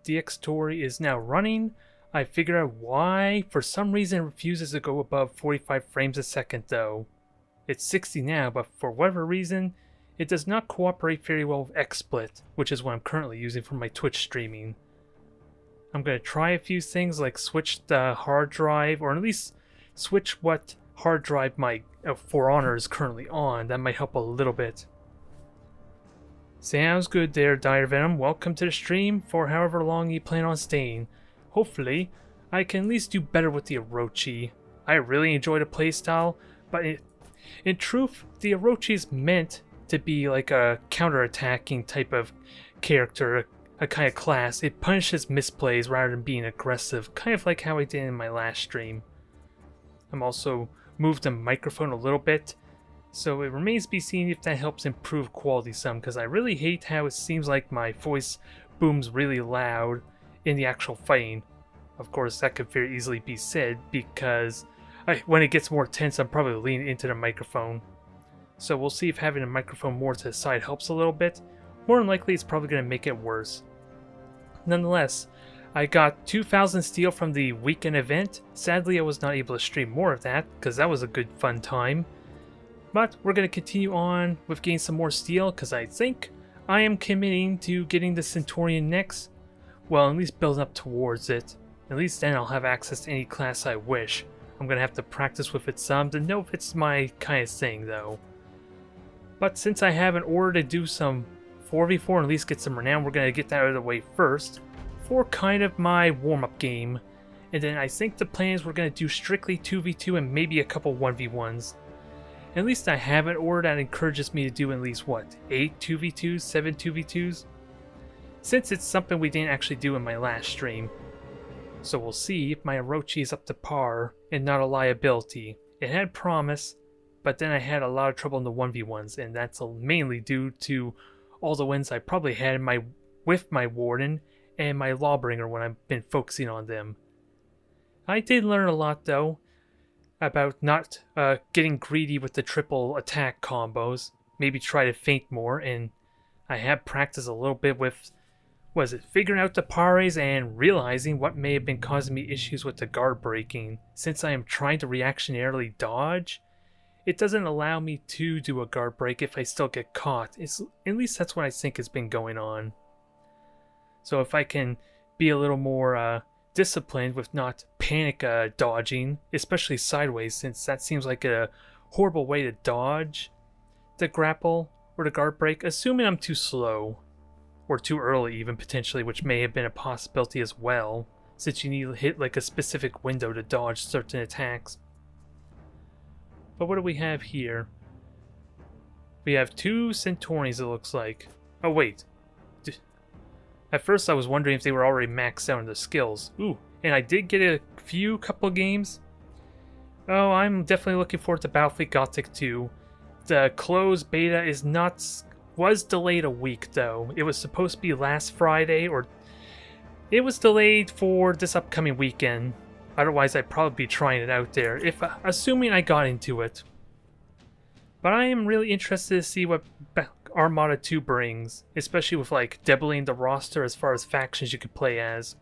DX story is now running. I figured out why. For some reason it refuses to go above 45 frames a second though. It's 60 now, but for whatever reason, it does not cooperate very well with XSplit, which is what I'm currently using for my Twitch streaming. I'm going to try a few things like switch the hard drive, or at least switch what hard drive my For Honor is currently on. That might help a little bit. Sounds good there, Dire Venom. Welcome to the stream for however long you plan on staying. Hopefully, I can at least do better with the Orochi. I really enjoy the playstyle, but in truth, the Orochi is meant to be like a counter-attacking type of character, a kind of class. It punishes misplays rather than being aggressive, kind of like how I did in my last stream. I'm also moved the microphone a little bit, so it remains to be seen if that helps improve quality some, because I really hate how it seems like my voice booms really loud in the actual fighting. Of course, that could very easily be said, because when it gets more tense, I'm probably leaning into the microphone. So we'll see if having a microphone more to the side helps a little bit. More than likely, it's probably going to make it worse. Nonetheless, I got 2,000 steel from the weekend event. Sadly, I was not able to stream more of that, because that was a good fun time. But we're going to continue on with getting some more steel, because I think I am committing to getting the Centurion next. Well, at least building up towards it. At least then I'll have access to any class I wish. I'm going to have to practice with it some to know if it's my kind of thing, though. But since I have an order to do some 4v4 and at least get some renown, we're going to get that out of the way first for kind of my warm-up game. And then I think the plan is we're going to do strictly 2v2 and maybe a couple 1v1s. At least I have an order that encourages me to do at least, what, 8 2v2s, 7 2v2s? Since it's something we didn't actually do in my last stream. So we'll see if my Orochi is up to par and not a liability. It had promise, but then I had a lot of trouble in the 1v1s, and that's mainly due to all the wins I probably had with my Warden and my Lawbringer when I've been focusing on them. I did learn a lot though about not getting greedy with the triple attack combos, maybe try to feint more, and I have practiced a little bit with figuring out the pares and realizing what may have been causing me issues with the guard breaking. Since I am trying to reactionarily dodge, it doesn't allow me to do a guard break if I still get caught. At least that's what I think has been going on. So if I can be a little more disciplined with not panic dodging, especially sideways, since that seems like a horrible way to dodge the grapple or the guard break, assuming I'm too slow. Or too early even, potentially, which may have been a possibility as well, since you need to hit like a specific window to dodge certain attacks. But what do we have here? We have 2 Centaurians, it looks like. Oh wait. At first I was wondering if they were already maxed out in the skills. Ooh, and I did get a couple games. Oh, I'm definitely looking forward to Battlefield Gothic 2. The closed beta was delayed a week though. It was supposed to be last Friday, or it was delayed for this upcoming weekend. Otherwise I'd probably be trying it out there, assuming I got into it. But I am really interested to see what Armada 2 brings, especially with like doubling the roster as far as factions you could play as.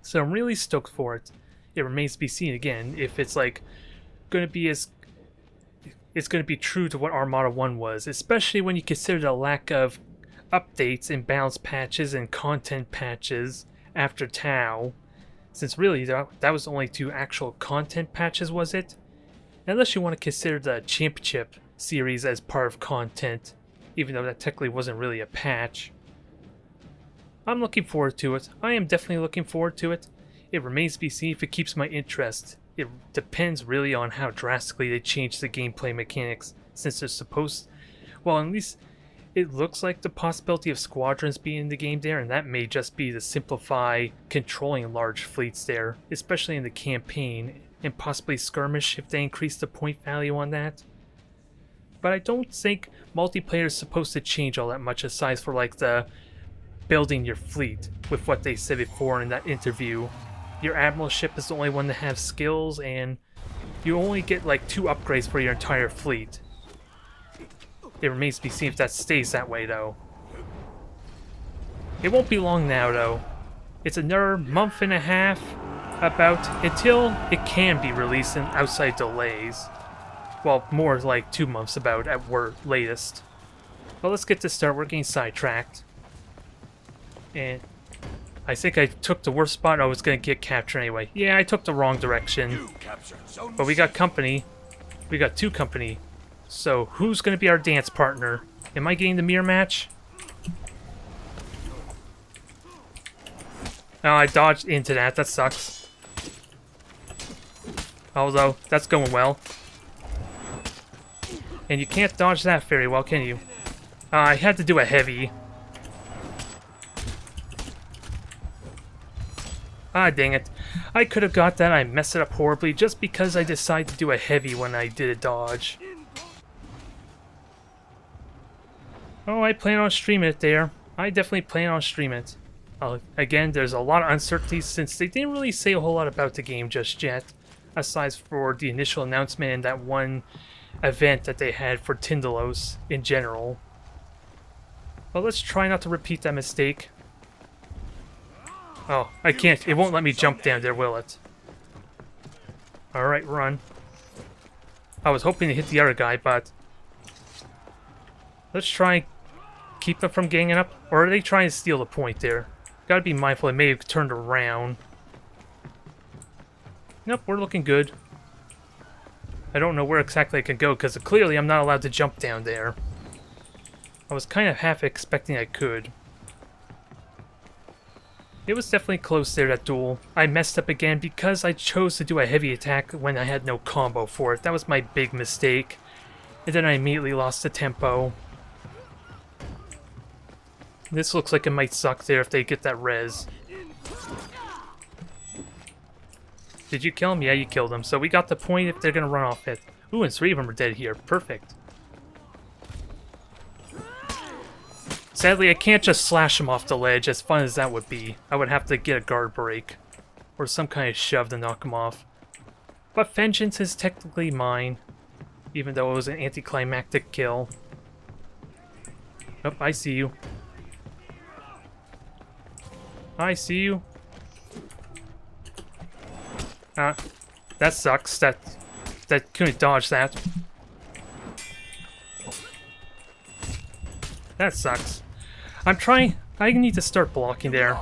So I'm really stoked for it. It remains to be seen again if it's like going to be true to what Armada 1 was, especially when you consider the lack of updates and balance patches and content patches after Tau. Since really that was only 2 actual content patches, was it? Unless you want to consider the Championship series as part of content, even though that technically wasn't really a patch. I'm looking forward to it. I am definitely looking forward to it. It remains to be seen if it keeps my interest. It depends really on how drastically they change the gameplay mechanics, since they're supposed... Well, at least it looks like the possibility of squadrons being in the game there, and that may just be to simplify controlling large fleets there, especially in the campaign, and possibly skirmish if they increase the point value on that. But I don't think multiplayer is supposed to change all that much, aside for like the building your fleet, with what they said before in that interview. Your admiral ship is the only one to have skills, and you only get like 2 upgrades for your entire fleet. It remains to be seen if that stays that way though. It won't be long now though. It's another month and a half about until it can be released in outside delays. Well, more like 2 months about at work latest. But let's get to start. We're getting sidetracked. And I think I took the worst spot. I was going to get captured anyway. Yeah, I took the wrong direction. But we got company. We got 2 company. So who's going to be our dance partner? Am I getting the mirror match? Oh, I dodged into that. That sucks. Although, that's going well. And you can't dodge that very well, can you? I had to do a heavy. Ah, dang it. I could have got that. I messed it up horribly just because I decided to do a heavy when I did a dodge. Oh, I plan on streaming it there. I definitely plan on streaming it. Again, there's a lot of uncertainty since they didn't really say a whole lot about the game just yet. Aside for the initial announcement and that one event that they had for Tindalos in general. Well, let's try not to repeat that mistake. Oh, I can't. It won't let me jump down there, will it? Alright, run. I was hoping to hit the other guy, but... let's try keep them from ganging up. Or are they trying to steal the point there? Gotta be mindful, it may have turned around. Nope, we're looking good. I don't know where exactly I can go, because clearly I'm not allowed to jump down there. I was kind of half expecting I could. It was definitely close there, that duel. I messed up again because I chose to do a heavy attack when I had no combo for it. That was my big mistake. And then I immediately lost the tempo. This looks like it might suck there if they get that res. Did you kill him? Yeah, you killed him. So we got the point if they're going to run off it. Ooh, and 3 of them are dead here. Perfect. Sadly, I can't just slash him off the ledge, as fun as that would be. I would have to get a guard break. Or some kind of shove to knock him off. But vengeance is technically mine. Even though it was an anticlimactic kill. Oh, I see you. I see you. That sucks. That couldn't dodge that. That sucks. I need to start blocking there.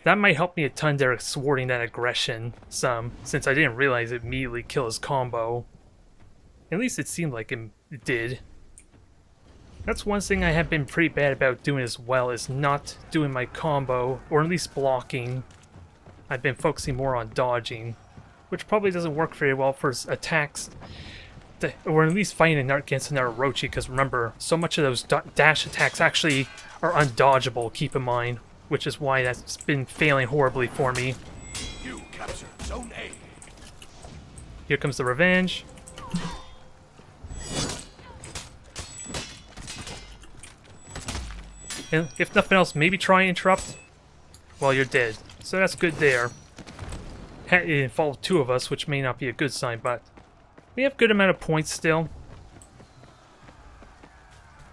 That might help me a ton there, thwarting that aggression some, since I didn't realize it immediately killed his combo. At least it seemed like it did. That's one thing I have been pretty bad about doing as well, is not doing my combo, or at least blocking. I've been focusing more on dodging, which probably doesn't work very well for attacks, or at least fighting against an Orochi, because remember, so much of those dash attacks actually are undodgeable, keep in mind, which is why that's been failing horribly for me. You captured Zone A. Here comes the revenge. And if nothing else, maybe try and interrupt. Well, you're dead. So that's good there. It involved 2 of us, which may not be a good sign, but we have good amount of points still.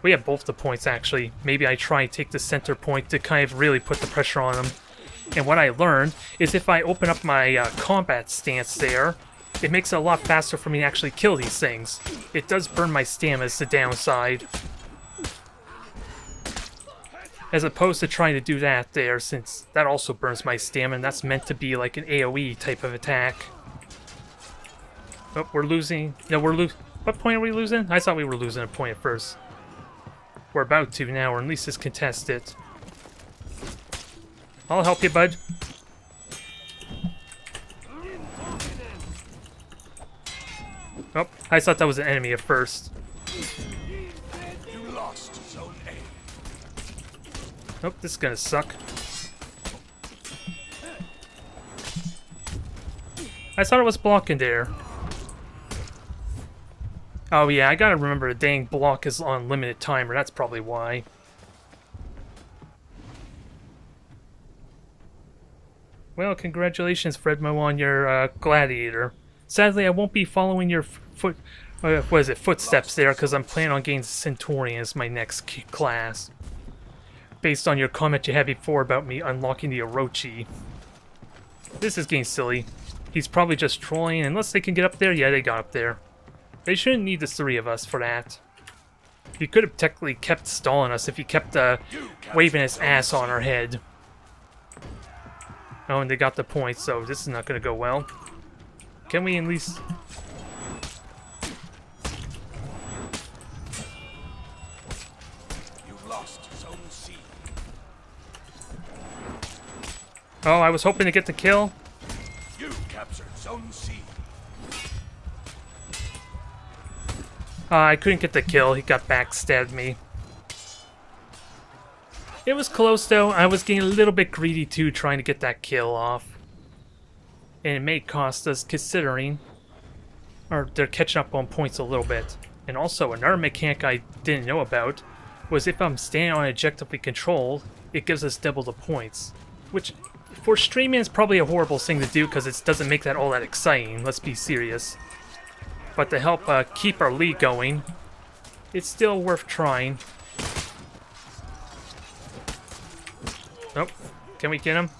We have both the points, actually. Maybe I try and take the center point to kind of really put the pressure on them. And what I learned is if I open up my combat stance there, it makes it a lot faster for me to actually kill these things. It does burn my stamina as the downside. As opposed to trying to do that there, since that also burns my stamina, and that's meant to be like an AoE type of attack. Oh, we're losing. No, we're losing. What point are we losing? I thought we were losing a point at first. We're about to now, or at least it's contested. I'll help you, bud. Oh, I thought that was an enemy at first. You lost Zone A. Nope, this is gonna suck. I thought it was blocking there. Oh yeah, I gotta remember the dang block is on limited timer, that's probably why. Well, congratulations, Fredmo, on your gladiator. Sadly, I won't be following your footsteps there, because I'm planning on getting Centurion as my next class. based on your comment you had before about me unlocking the Orochi. This is getting silly. He's probably just trolling, unless they can get up there. Yeah, they got up there. They shouldn't need the 3 of us for that. He could have technically kept stalling us if he kept waving his ass on our head. Oh, and they got the point, so this is not going to go well. Can we at least... You lost Zone C. Oh, I was hoping to get the kill. You captured Zone C. I couldn't get the kill. He got backstabbed me. It was close, though. I was getting a little bit greedy, too, trying to get that kill off. And it may cost us, considering... Or they're catching up on points a little bit. And also, another mechanic I didn't know about was if I'm standing on objectively controlled, it gives us double the points. Which, for streaming, is probably a horrible thing to do because it doesn't make that all that exciting. Let's be serious. But to help keep our lead going, it's still worth trying. Nope. Can we get him?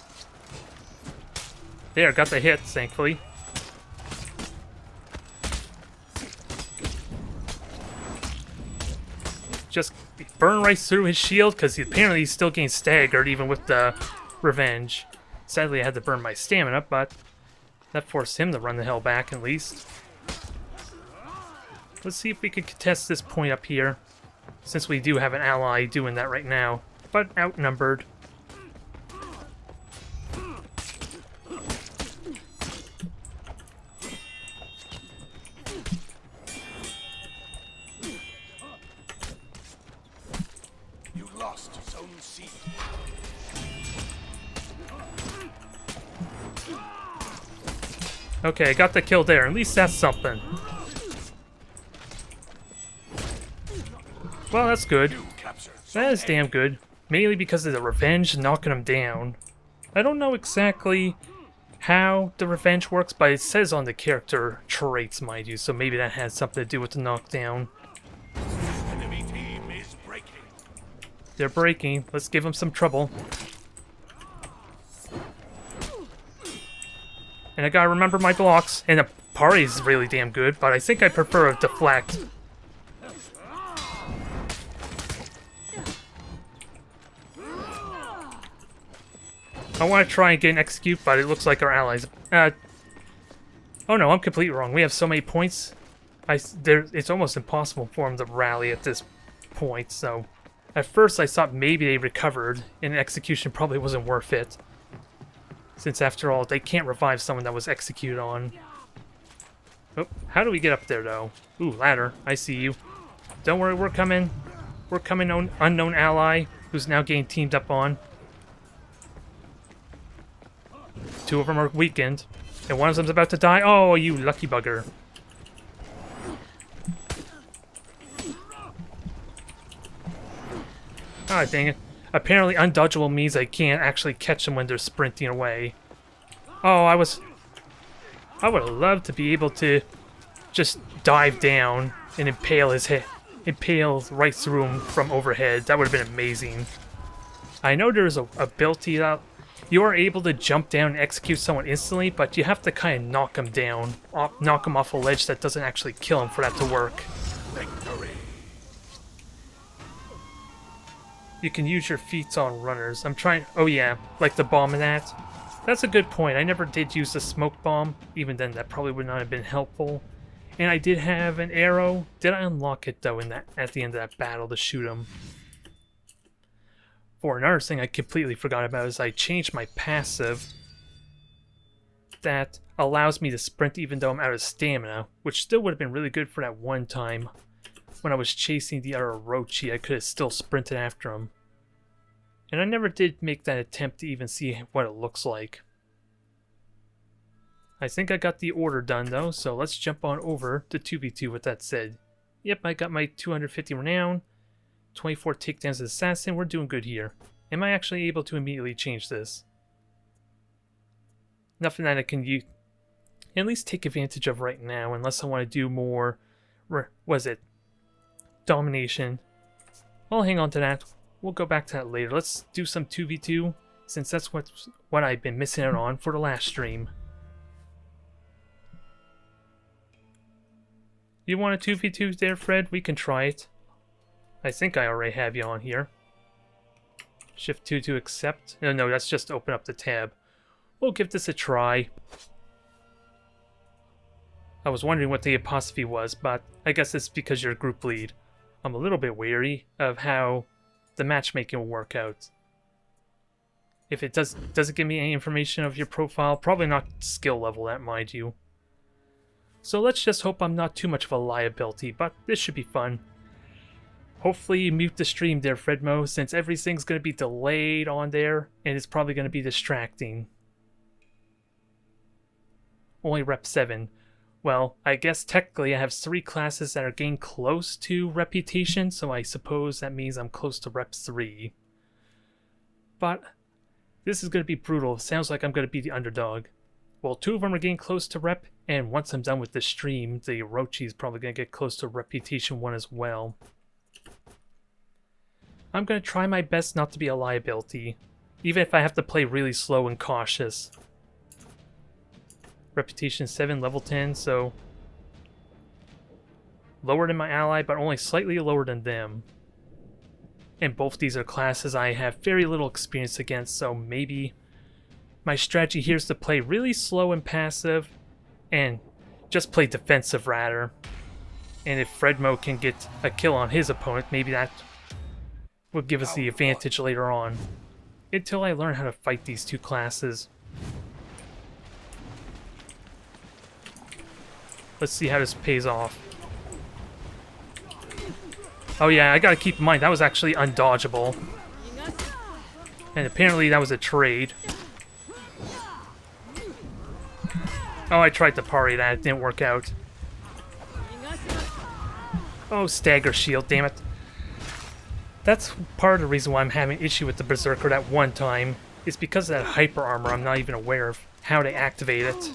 There, got the hit, thankfully. Just burn right through his shield, because apparently he's still getting staggered, even with the revenge. Sadly, I had to burn my stamina, but that forced him to run the hell back, at least. Let's see if we can contest this point up here, since we do have an ally doing that right now, but outnumbered. You lost Zone C. Okay, I got the kill there. At least that's something. Well, that's good. You captured That Zone is A. damn good. Mainly because of the revenge knocking him down. I don't know exactly how the revenge works, but it says on the character traits, mind you, so maybe that has something to do with the knockdown. Enemy team is breaking. They're breaking. Let's give them some trouble. And I gotta remember my blocks. And the party's really damn good, but I think I prefer a deflect. I want to try and get an execute, but it looks like our allies... oh no, I'm completely wrong. We have so many points. It's almost impossible for them to rally at this point, so... At first I thought maybe they recovered, and execution probably wasn't worth it. Since after all, they can't revive someone that was executed on. Oh, how do we get up there, though? Ooh, ladder. I see you. Don't worry, we're coming. We're coming, unknown ally, who's now getting teamed up on. 2 of them are weakened, and one of them's about to die. Oh, you lucky bugger. Ah, dang it. Apparently undodgeable means I can't actually catch them when they're sprinting away. Oh, I would have loved to be able to just dive down and impale his head. Impale right through him from overhead. That would have been amazing. I know there's a ability that you are able to jump down and execute someone instantly, but you have to kind of knock them down. Knock them off a ledge that doesn't actually kill them for that to work. Victory. You can use your feats on runners. I'm trying... Oh yeah, like the bomb in that. That's a good point. I never did use the smoke bomb. Even then, that probably would not have been helpful. And I did have an arrow. Did I unlock it, though, at the end of that battle to shoot him? For another thing I completely forgot about is I changed my passive that allows me to sprint even though I'm out of stamina, which still would have been really good for that one time. When I was chasing the other Orochi, I could have still sprinted after him. And I never did make that attempt to even see what it looks like. I think I got the order done though, so let's jump on over to 2v2 with that said. Yep, I got my 250 renown, 24 takedowns as assassin, we're doing good here. Am I actually able to immediately change this? Nothing that I can at least take advantage of right now, unless I want to do more, was it domination. I'll hang on to that. we'll go back to that later. Let's do some 2v2, since that's what I've been missing out on for the last stream. You want a 2v2 there, Fred? We can try it. I think I already have you on here. Shift 2 to accept. No, that's just open up the tab. We'll give this a try. I was wondering what the apostrophe was, but I guess it's because you're a group lead. I'm a little bit wary of how the matchmaking will work out. If it doesn't give me any information of your profile, probably not skill level, that mind you. So let's just hope I'm not too much of a liability, but this should be fun. Hopefully you mute the stream there, Fredmo, since everything's going to be delayed on there, and it's probably going to be distracting. Only rep 7. Well, I guess technically I have 3 classes that are getting close to reputation, so I suppose that means I'm close to rep 3. But this is going to be brutal. It sounds like I'm going to be the underdog. Well, 2 of them are getting close to rep, and once I'm done with the stream, the Orochi is probably going to get close to reputation 1 as well. I'm going to try my best not to be a liability, even if I have to play really slow and cautious. Reputation 7, level 10, so lower than my ally, but only slightly lower than them. And both these are classes I have very little experience against, so maybe my strategy here is to play really slow and passive, and just play defensive rather. And if Fredmo can get a kill on his opponent, maybe that will give us the advantage later on. Until I learn how to fight these 2 classes. Let's see how this pays off. Oh yeah, I gotta keep in mind, that was actually undodgeable. And apparently that was a trade. Oh, I tried to parry that, it didn't work out. Oh, stagger shield, damn it. That's part of the reason why I'm having an issue with the Berserker that one time. It's because of that hyper armor, I'm not even aware of how to activate it.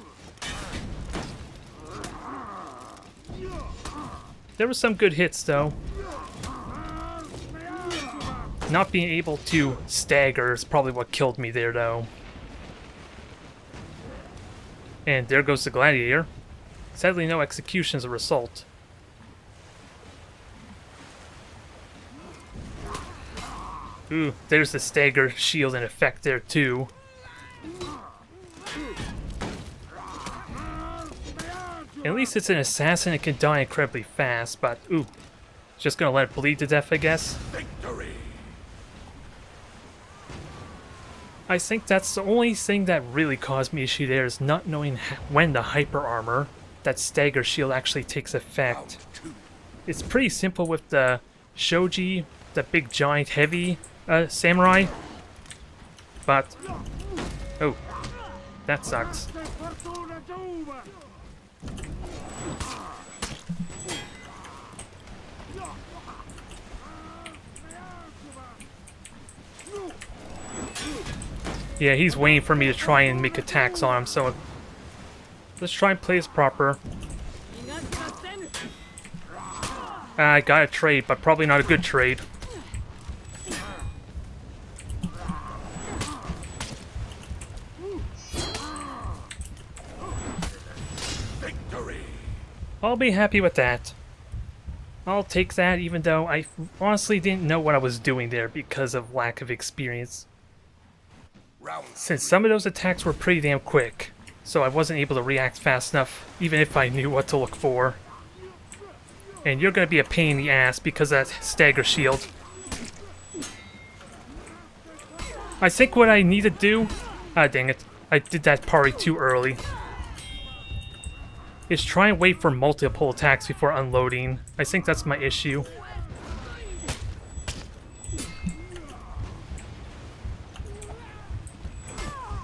There were some good hits, though. Not being able to stagger is probably what killed me there, though. And there goes the Gladiator. Sadly, no execution as a result. Ooh, there's the stagger shield in effect there, too. At least it's an assassin, it can die incredibly fast, but ooh. Just gonna let it bleed to death, I guess. Victory. I think that's the only thing that really caused me issue there is not knowing when the hyper armor, that stagger shield, actually takes effect. It's pretty simple with the Shoji, the big giant heavy samurai, but oh, that sucks. Yeah, he's waiting for me to try and make attacks on him, so let's try and play this proper. I got a trade, but probably not a good trade. Victory. I'll be happy with that. I'll take that, even though I honestly didn't know what I was doing there because of lack of experience. Since some of those attacks were pretty damn quick, so I wasn't able to react fast enough, even if I knew what to look for. And you're gonna be a pain in the ass because of that stagger shield. I think what I need to do... Ah, dang it. I did that parry too early. Is try and wait for multiple attacks before unloading. I think that's my issue.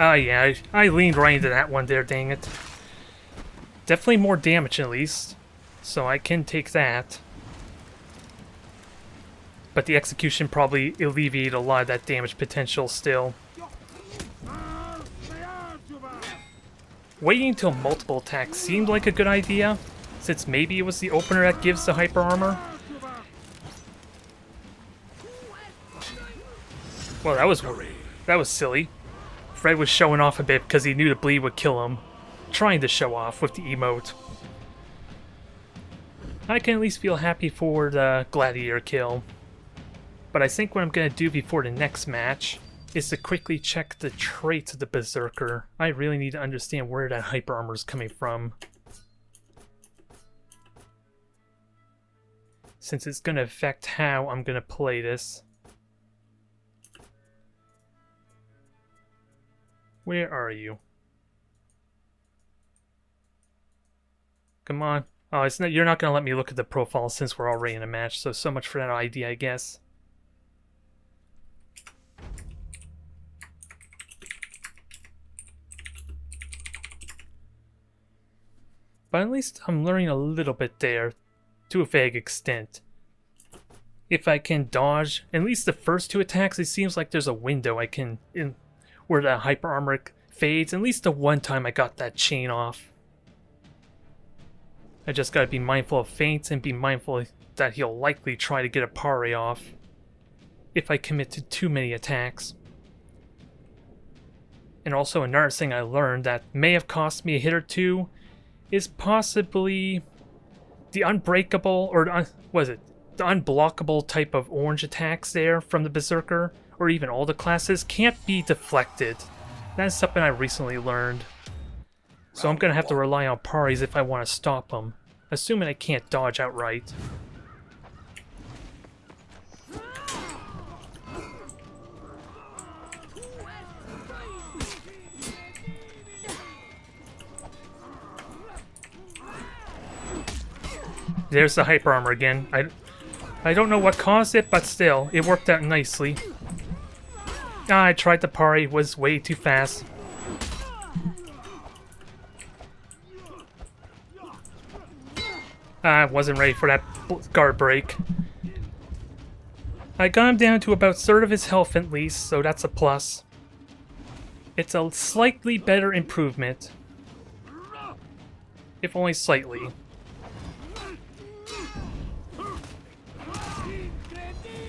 Ah, yeah, I leaned right into that one there, dang it. Definitely more damage at least, so I can take that. But the execution probably alleviated a lot of that damage potential still. Waiting until multiple attacks seemed like a good idea, since maybe it was the opener that gives the hyper armor. Well, that was silly. Fred was showing off a bit because he knew the bleed would kill him. Trying to show off with the emote. I can at least feel happy for the gladiator kill. But I think what I'm going to do before the next match is to quickly check the traits of the Berserker. I really need to understand where that hyper armor is coming from, since it's going to affect how I'm going to play this. Where are you? Come on. Oh, it's not, you're not going to let me look at the profile since we're already in a match, so much for that idea, I guess. But at least I'm learning a little bit there, to a vague extent. If I can dodge at least the first two attacks, it seems like there's a window I can, where the hyper armor fades. At least the one time I got that chain off. I just gotta be mindful of feints and be mindful that he'll likely try to get a parry off if I commit to too many attacks. And also another thing I learned that may have cost me a hit or two is possibly the unbreakable, or what is it? The unblockable type of orange attacks there from the Berserker, or even all the classes, can't be deflected. That's something I recently learned. So I'm going to have to rely on parries if I want to stop them, assuming I can't dodge outright. There's the hyper armor again. I don't know what caused it, but still, it worked out nicely. I tried to parry, was way too fast. I wasn't ready for that guard break. I got him down to about a third of his health at least, so that's a plus. It's a slightly better improvement. If only slightly.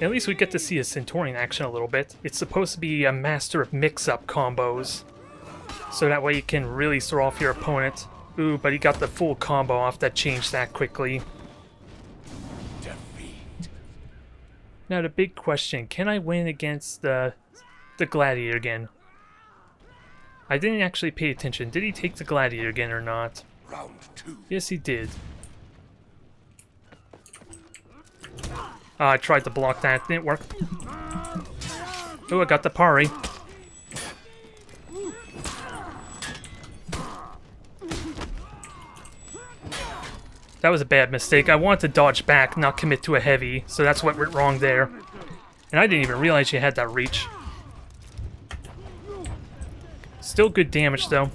At least we get to see a Centaurian action a little bit. It's supposed to be a master of mix-up combos, so that way you can really throw off your opponent. Ooh, but he got the full combo off that changed that quickly. Defeat. Now the big question, can I win against the gladiator again? I didn't actually pay attention. Did he take the gladiator again or not? Round 2. Yes, he did. I tried to block that, didn't work. Oh, I got the parry. That was a bad mistake. I wanted to dodge back, not commit to a heavy, so that's what went wrong there. And I didn't even realize you had that reach. Still good damage, though.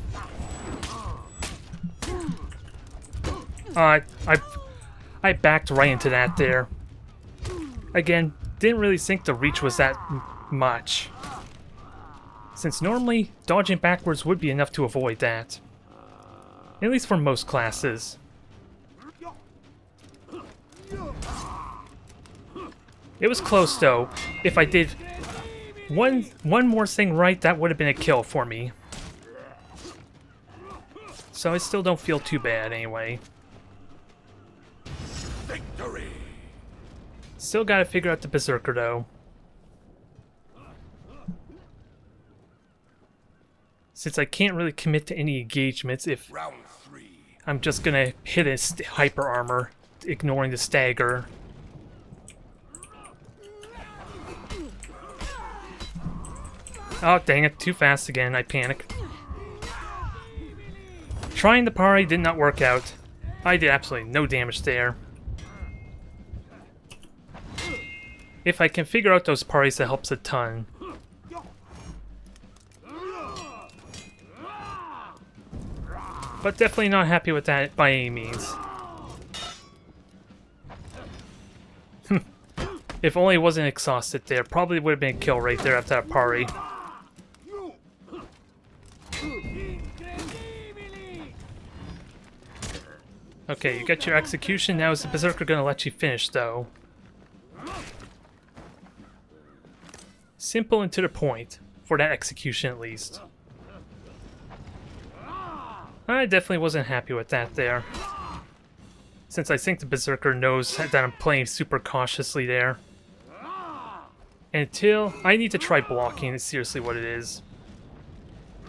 I backed right into that there. Again, didn't really think the reach was that much, since normally dodging backwards would be enough to avoid that. At least for most classes. It was close though. If I did one more thing right, that would have been a kill for me. So I still don't feel too bad anyway. Victory. Still gotta figure out the Berserker though. Since I can't really commit to any engagements if Round 3. I'm just gonna hit his hyper armor, ignoring the stagger. Oh dang it, too fast again, I panic. Trying the parry did not work out. I did absolutely no damage there. If I can figure out those parries, that helps a ton. But definitely not happy with that by any means. If only it wasn't exhausted there, probably would have been a kill right there after that parry. Okay, you got your execution, now is the Berserker gonna let you finish though? Simple and to the point, for that execution at least. I definitely wasn't happy with that there. Since I think the Berserker knows that I'm playing super cautiously there. Until I need to try blocking, it's seriously what it is.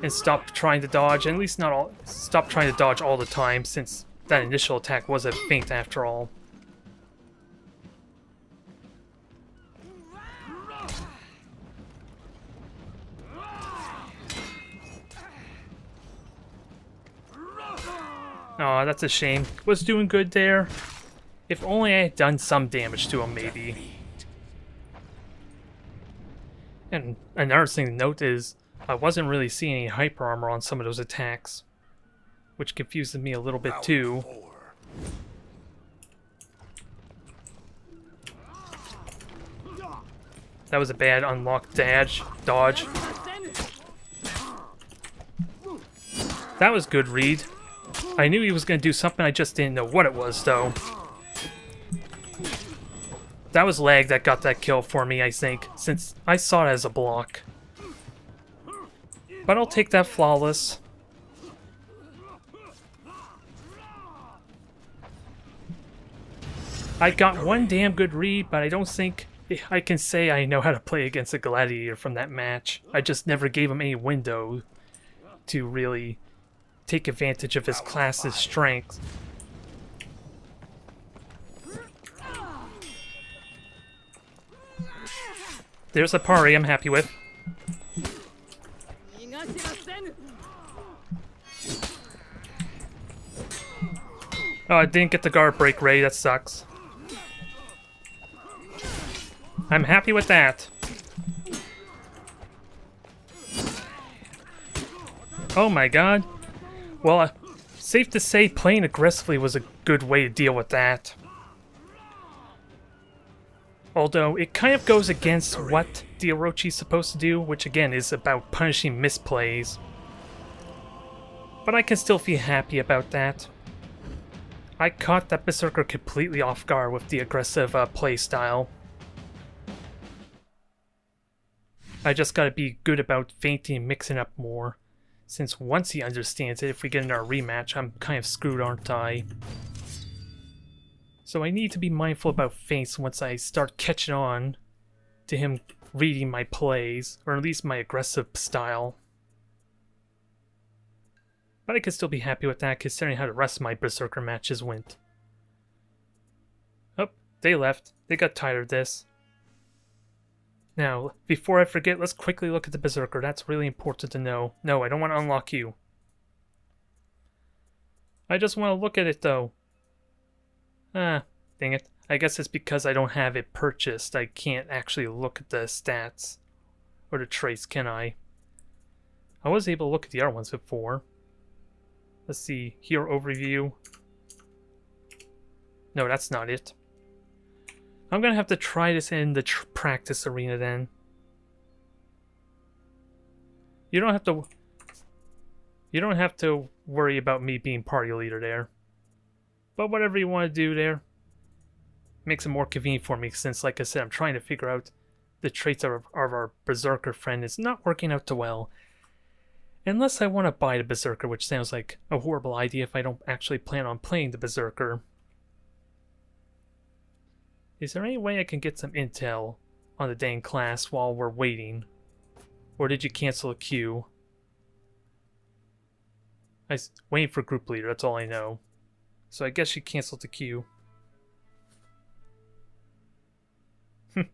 And stop trying to dodge, and at least not all, stop trying to dodge all the time, since that initial attack was a feint after all. Aw, that's a shame. Was doing good there. If only I had done some damage to him, maybe. And another thing to note is, I wasn't really seeing any hyper armor on some of those attacks. Which confuses me a little bit too. That was a bad unlocked dodge. That was good read. I knew he was going to do something, I just didn't know what it was, though. That was lag that got that kill for me, I think, since I saw it as a block. But I'll take that flawless. I got one damn good read, but I don't think I can say I know how to play against a gladiator from that match. I just never gave him any window to really take advantage of his class's strength. There's a parry I'm happy with. Oh, I didn't get the guard break ready, that sucks. I'm happy with that. Oh my god. Well, safe to say playing aggressively was a good way to deal with that. Although, it kind of goes against what the Orochi is supposed to do, which again is about punishing misplays. But I can still feel happy about that. I caught that Berserker completely off guard with the aggressive playstyle. I just gotta be good about feinting and mixing up more. Since once he understands it, if we get in our rematch, I'm kind of screwed, aren't I? So I need to be mindful about feints once I start catching on to him reading my plays, or at least my aggressive style. But I can still be happy with that, considering how the rest of my Berserker matches went. Oh, they left. They got tired of this. Now, before I forget, let's quickly look at the Berserker. That's really important to know. No, I don't want to unlock you. I just want to look at it, though. Ah, dang it. I guess it's because I don't have it purchased. I can't actually look at the stats. Or the traits, can I? I was able to look at the other ones before. Let's see. Hero overview. No, that's not it. I'm gonna have to try this in the practice arena then. You don't have to worry about me being party leader there. But whatever you want to do there makes it more convenient for me, since, like I said, I'm trying to figure out the traits of our Berserker friend. It's not working out too well. Unless I want to buy the Berserker, which sounds like a horrible idea if I don't actually plan on playing the Berserker. Is there any way I can get some intel on the dang class while we're waiting? Or did you cancel a queue? I was waiting for group leader, that's all I know. So I guess she canceled the queue.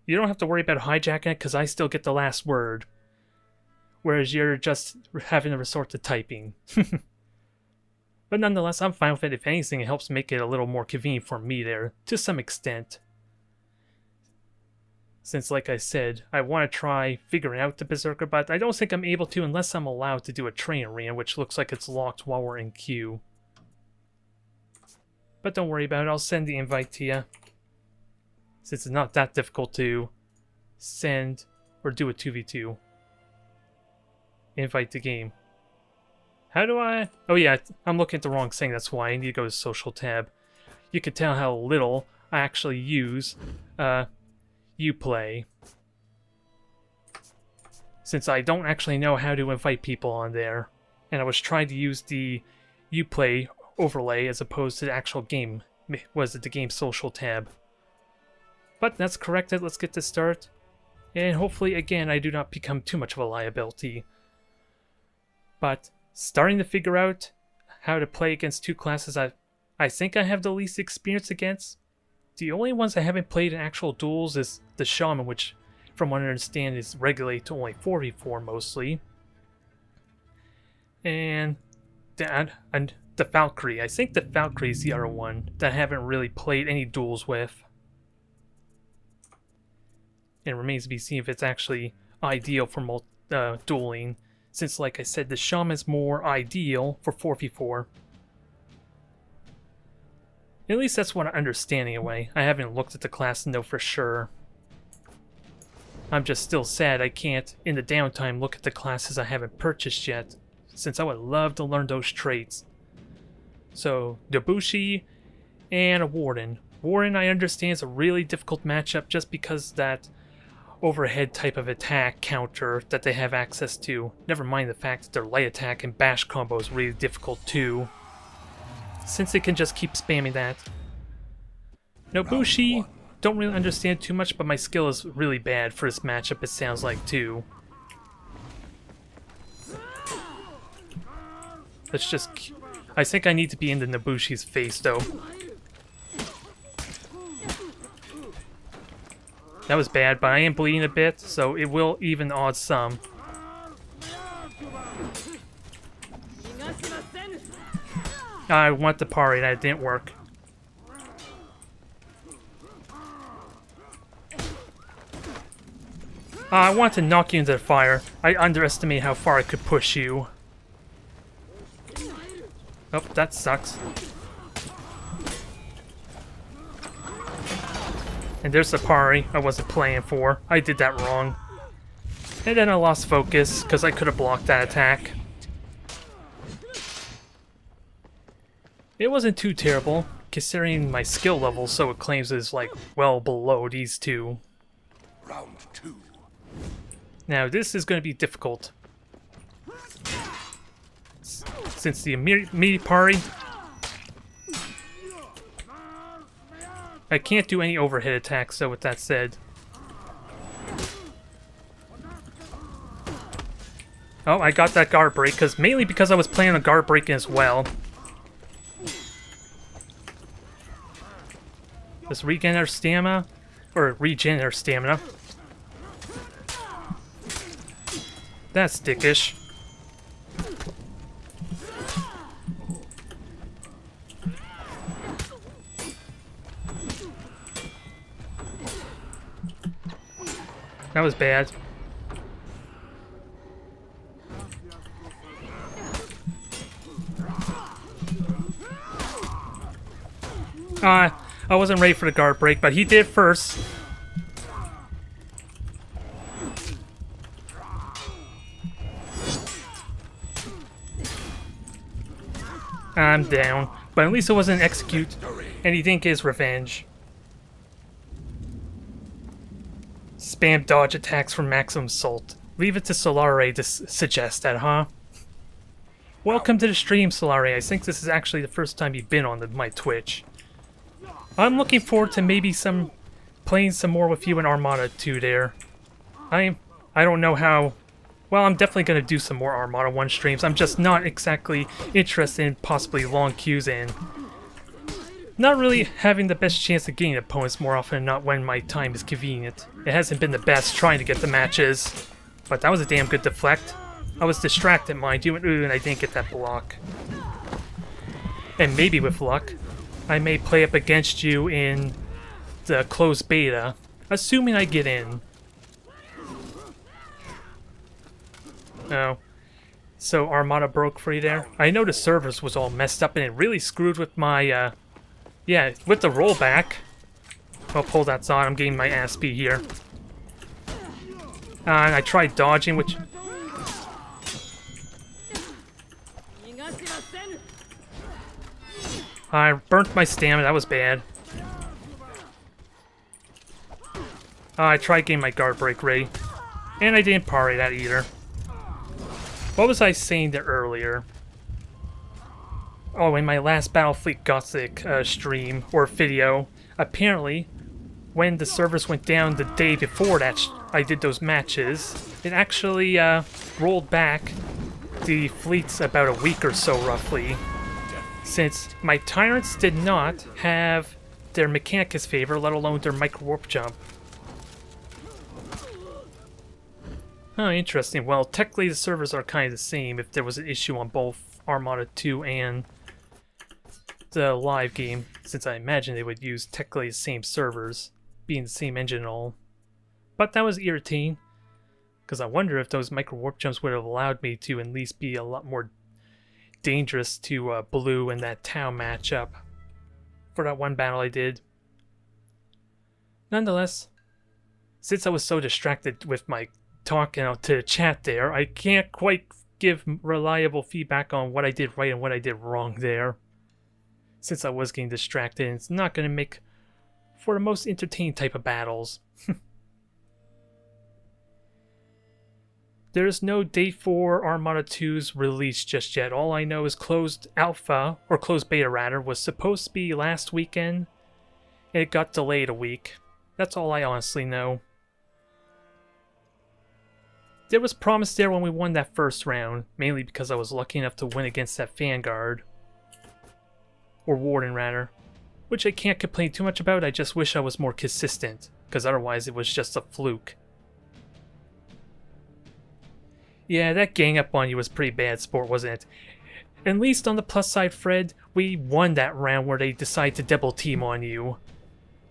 You don't have to worry about hijacking it, because I still get the last word. Whereas you're just having to resort to typing. But nonetheless, I'm fine with it. If anything, it helps make it a little more convenient for me there, to some extent. Since, like I said, I want to try figuring out the Berserker, but I don't think I'm able to unless I'm allowed to do a train arena, which looks like it's locked while we're in queue. But don't worry about it, I'll send the invite to you. Since it's not that difficult to send or do a 2v2. Invite to game. How do I... Oh yeah, I'm looking at the wrong thing, that's why I need to go to social tab. You can tell how little I actually use Uplay. since I don't actually know how to invite people on there, and I was trying to use the Uplay overlay as opposed to the actual game. Was it the game social tab? But that's corrected. Let's get this start, and hopefully again I do not become too much of a liability. But starting to figure out how to play against two classes I think I have the least experience against. The only ones I haven't played in actual duels is the Shaman, which from what I understand is regulated to only 4v4 mostly. And the Valkyrie. I think the Valkyrie is the other one that I haven't really played any duels with. And it remains to be seen if it's actually ideal for dueling, since like I said, the Shaman is more ideal for 4v4. At least that's what I understand anyway. I haven't looked at the class to know for sure. I'm just still sad I can't, in the downtime, look at the classes I haven't purchased yet, since I would love to learn those traits. So, Debushi and a Warden. Warden, I understand, is a really difficult matchup just because that overhead type of attack counter that they have access to. Never mind the fact that their light attack and bash combo is really difficult too, since they can just keep spamming that. Nobushi, don't really understand too much, but my skill is really bad for this matchup, it sounds like too. Let's just... I think I need to be in the Nobushi's face though. That was bad, but I am bleeding a bit, so it will even odds some. I want the parry, that didn't work. I want to knock you into the fire. I underestimate how far I could push you. Oh, that sucks. And there's the parry I wasn't playing for. I did that wrong. And then I lost focus, because I could have blocked that attack. It wasn't too terrible, considering my skill level, so it claims is like well below these two. Round 2. Now this is going to be difficult, since the immediate parry, I can't do any overhead attacks. So with that said, oh, I got that guard break mainly because I was playing a guard break as well. Let's regain our stamina, or regen our stamina. That's dickish. That was bad. I wasn't ready for the guard break, but he did first. I'm down, but at least it wasn't execute, and he didn't get his revenge. Spam dodge attacks for maximum salt. Leave it to Solare to suggest that, huh? Welcome to the stream, Solare. I think this is actually the first time you've been on my Twitch. I'm looking forward to maybe playing some more with you in Armada 2 there. I don't know how... Well, I'm definitely going to do some more Armada 1 streams. I'm just not exactly interested in possibly long queues and not really having the best chance of getting opponents more often than not when my time is convenient. It hasn't been the best trying to get the matches, but that was a damn good deflect. I was distracted, mind you, and I didn't get that block. And maybe with luck, I may play up against you in the closed beta, assuming I get in. Oh. So Armada broke free there? I know the servers was all messed up and it really screwed with my, yeah, with the rollback. I'll pull that on, I'm getting my ass beat here. And I tried dodging, which... I burnt my stamina, that was bad. I tried getting my guard break ready. And I didn't parry that either. What was I saying there earlier? Oh, in my last Battlefleet Gothic stream, or video, apparently, when the servers went down the day before that I did those matches, it actually rolled back the fleets about a week or so, roughly. Since my Tyrants did not have their Mechanicus favor, let alone their micro-warp jump. Oh, interesting. Well, technically the servers are kind of the same if there was an issue on both Armada 2 and the live game, since I imagine they would use technically the same servers, being the same engine and all. But that was irritating, because I wonder if those micro-warp jumps would have allowed me to at least be a lot more dangerous to Blue in that Tau matchup for that one battle I did. Nonetheless, since I was so distracted with my talking out to the chat there, I can't quite give reliable feedback on what I did right and what I did wrong there. Since I was getting distracted, and it's not going to make for the most entertaining type of battles. There's no date for Armada 2's release just yet. All I know is closed alpha, or closed beta rather, was supposed to be last weekend, and it got delayed a week. That's all I honestly know. There was promise there when we won that first round, mainly because I was lucky enough to win against that Vanguard. Or Warden rather. Which I can't complain too much about, I just wish I was more consistent, because otherwise it was just a fluke. Yeah, that gang up on you was pretty bad sport, wasn't it? At least on the plus side, Fred, we won that round where they decided to double team on you.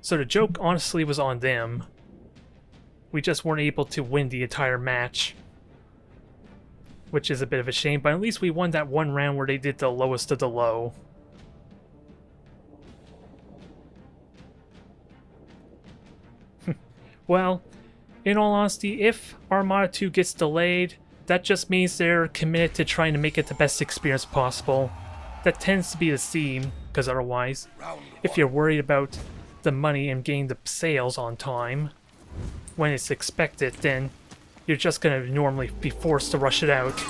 So the joke honestly was on them. We just weren't able to win the entire match. Which is a bit of a shame, but at least we won that one round where they did the lowest of the low. Well, in all honesty, if Armada 2 gets delayed, that just means they're committed to trying to make it the best experience possible. That tends to be the theme, because otherwise, if you're worried about the money and getting the sales on time, when it's expected, then you're just going to normally be forced to rush it out.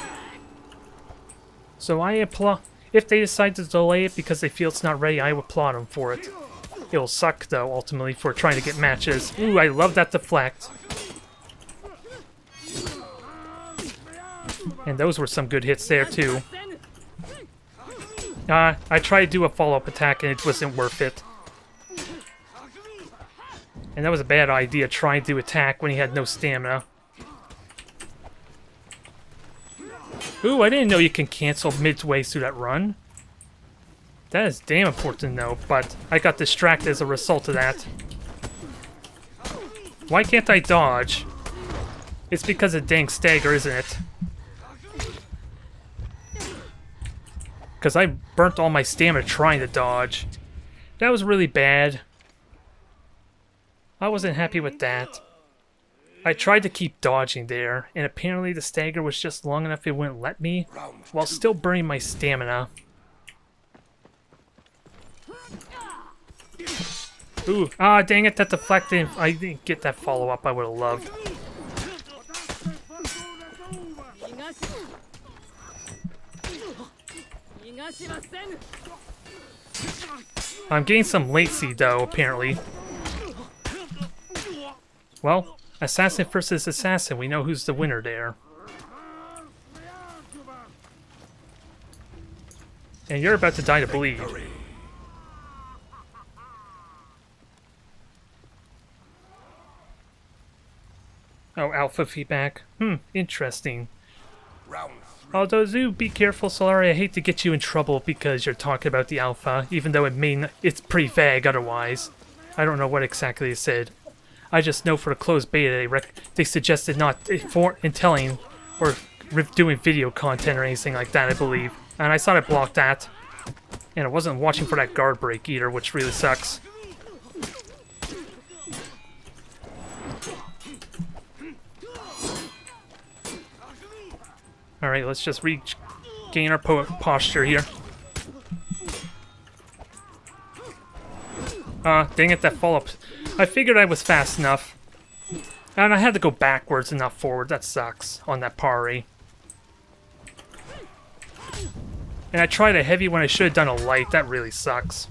So I applaud. If they decide to delay it because they feel it's not ready, I applaud them for it. It'll suck, though, ultimately, for trying to get matches. Ooh, I love that deflect. And those were some good hits there, too. I tried to do a follow-up attack, and it wasn't worth it. And that was a bad idea, trying to attack when he had no stamina. Ooh, I didn't know you can cancel midway through that run. That is damn important to know, but I got distracted as a result of that. Why can't I dodge? It's because of dang stagger, isn't it? Because I burnt all my stamina trying to dodge. That was really bad. I wasn't happy with that. I tried to keep dodging there, and apparently the stagger was just long enough it wouldn't let me, while still burning my stamina. Ooh, dang it, that deflected. I didn't get that follow-up I would have loved. I'm getting some latency, though, apparently. Well, assassin versus assassin, we know who's the winner there. And you're about to die to bleed. Oh, alpha feedback. Interesting. Although, do be careful, Solari. I hate to get you in trouble because you're talking about the alpha, even though it's pretty vague otherwise. I don't know what exactly it said. I just know for the closed beta, they suggested not telling or doing video content or anything like that, I believe. And I thought I blocked that. And I wasn't watching for that guard break either, which really sucks. Alright, let's just regain our posture here. Dang it, that follow-up. I figured I was fast enough. And I had to go backwards and not forward. That sucks on that parry. And I tried a heavy when I should have done a light. That really sucks.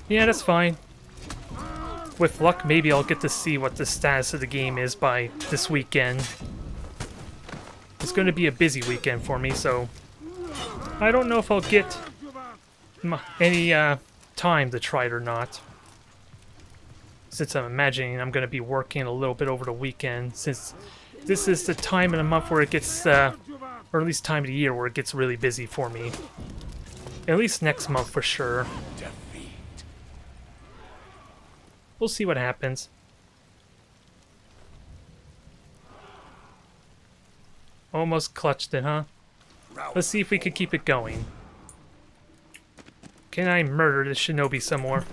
Yeah, that's fine. With luck, maybe I'll get to see what the status of the game is by this weekend. It's going to be a busy weekend for me, so I don't know if I'll get any time to try it or not. Since I'm imagining I'm going to be working a little bit over the weekend, since this is the time of the month where it gets, or at least time of the year where it gets really busy for me. At least next month for sure. We'll see what happens. Almost clutched it, huh? Let's see if we could keep it going. Can I murder this shinobi some more?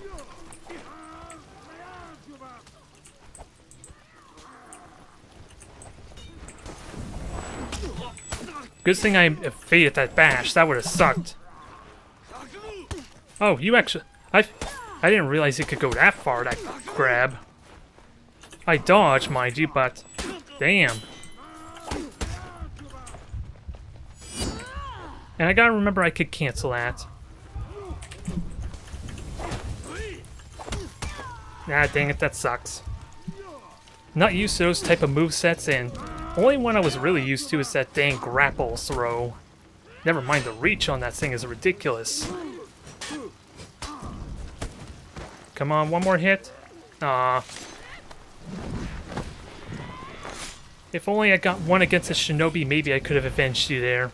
Good thing I evaded that bash. That would have sucked. Oh, you actually... I didn't realize it could go that far, that grab. I dodged, mind you, but... Damn. And I gotta remember I could cancel that. Ah, dang it, that sucks. Not used to those type of movesets, and only one I was really used to is that dang grapple throw. Never mind, the reach on that thing is ridiculous. Come on, one more hit. Aw. If only I got one against a shinobi, maybe I could have avenged you there.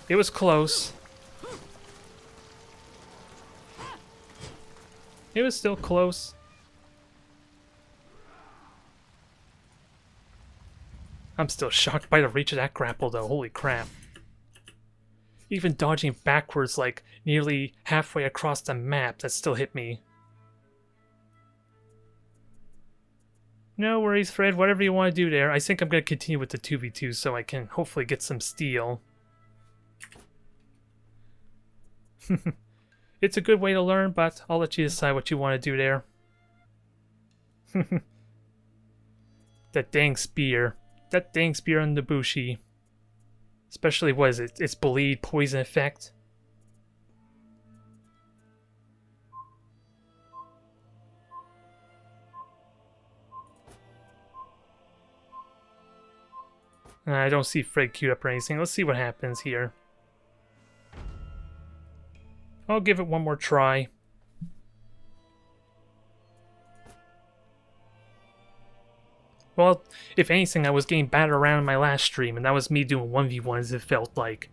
It was close. It was still close. I'm still shocked by the reach of that grapple, though. Holy crap. Even dodging backwards like nearly halfway across the map, that still hit me. No worries, Fred. Whatever you want to do there. I think I'm going to continue with the 2v2 so I can hopefully get some steel. It's a good way to learn, but I'll let you decide what you want to do there. That dang spear. That dang spear on the Bushi. Especially, what is it? Its bleed poison effect. I don't see Fred queued up or anything. Let's see what happens here. I'll give it one more try. Well, if anything, I was getting battered around in my last stream, and that was me doing 1v1s, it felt like.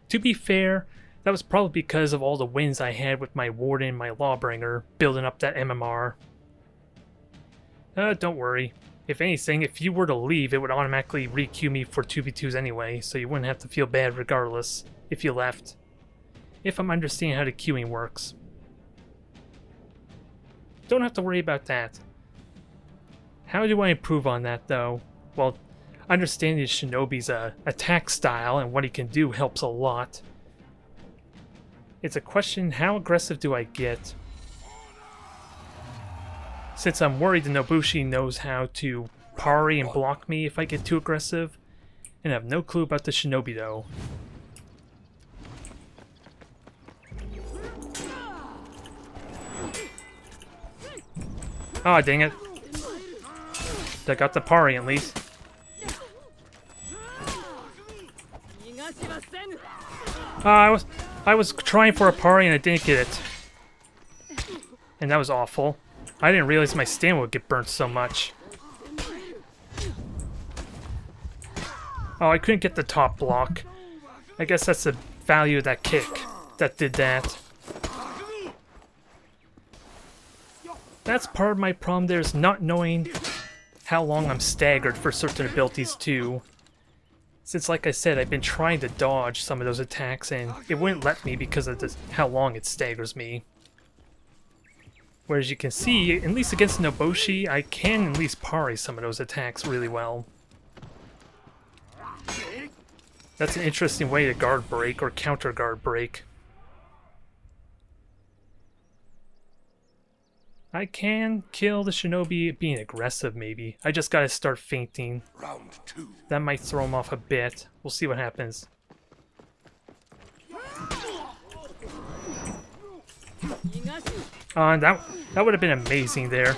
To be fair, that was probably because of all the wins I had with my Warden and my Lawbringer, building up that MMR. Don't worry. If anything, if you were to leave, it would automatically re-queue me for 2v2s anyway, so you wouldn't have to feel bad regardless if you left. If I'm understanding how the queuing works. Don't have to worry about that. How do I improve on that, though? Well, understanding Shinobi's attack style and what he can do helps a lot. It's a question, how aggressive do I get? Since I'm worried the Nobushi knows how to parry and block me if I get too aggressive, and I have no clue about the Shinobi, though. Oh, dang it. I got the parry at least. I was trying for a parry and I didn't get it. And that was awful. I didn't realize my stamina would get burnt so much. Oh, I couldn't get the top block. I guess that's the value of that kick that did that. That's part of my problem there, is not knowing how long I'm staggered for certain abilities too. Since, like I said, I've been trying to dodge some of those attacks and it wouldn't let me because of how long it staggers me. Whereas you can see, at least against Nobushi, I can at least parry some of those attacks really well. That's an interesting way to guard break or counter guard break. I can kill the shinobi being aggressive, maybe. I just gotta start feinting. Round 2. That might throw him off a bit. We'll see what happens. That would have been amazing there.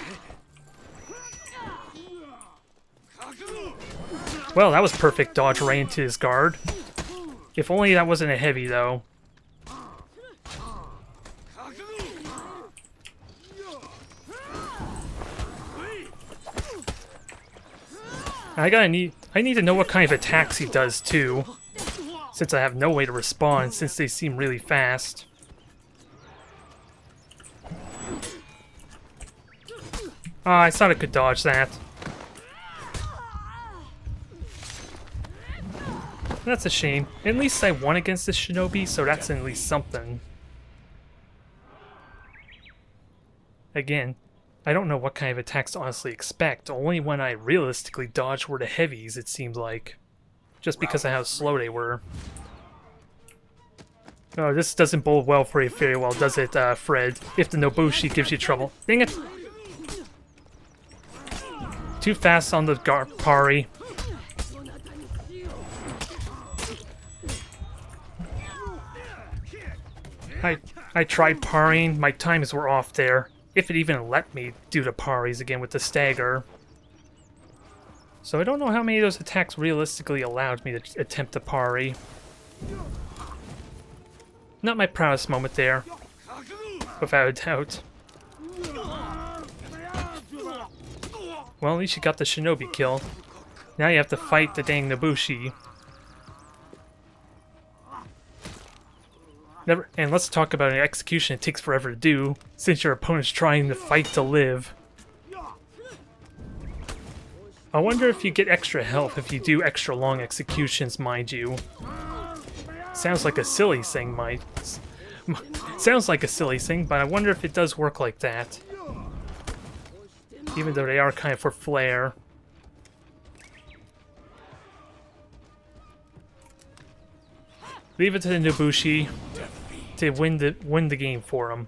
Well, that was perfect dodge right into his guard. If only that wasn't a heavy, though. I need to know what kind of attacks he does too, since I have no way to respond since they seem really fast. I thought I could dodge that. That's a shame. At least I won against the shinobi, so that's at least something. Again, I don't know what kind of attacks to honestly expect. Only when I realistically dodged were the heavies, it seemed like. Just because of how slow they were. Oh, this doesn't bode well for you very well, does it, Fred? If the Nobushi gives you trouble. Dang it! Too fast on the Pari. I tried parrying, my times were off there. If it even let me do the parries again with the stagger. So I don't know how many of those attacks realistically allowed me to attempt to parry. Not my proudest moment there, without a doubt. Well, at least you got the shinobi kill. Now you have to fight the dang Nobushi. And let's talk about an execution it takes forever to do, since your opponent's trying to fight to live. I wonder if you get extra health if you do extra long executions, mind you. Sounds like a silly thing, sounds like a silly thing, but I wonder if it does work like that. Even though they are kind of for flair. Leave it to the Nobushi to win the game for him.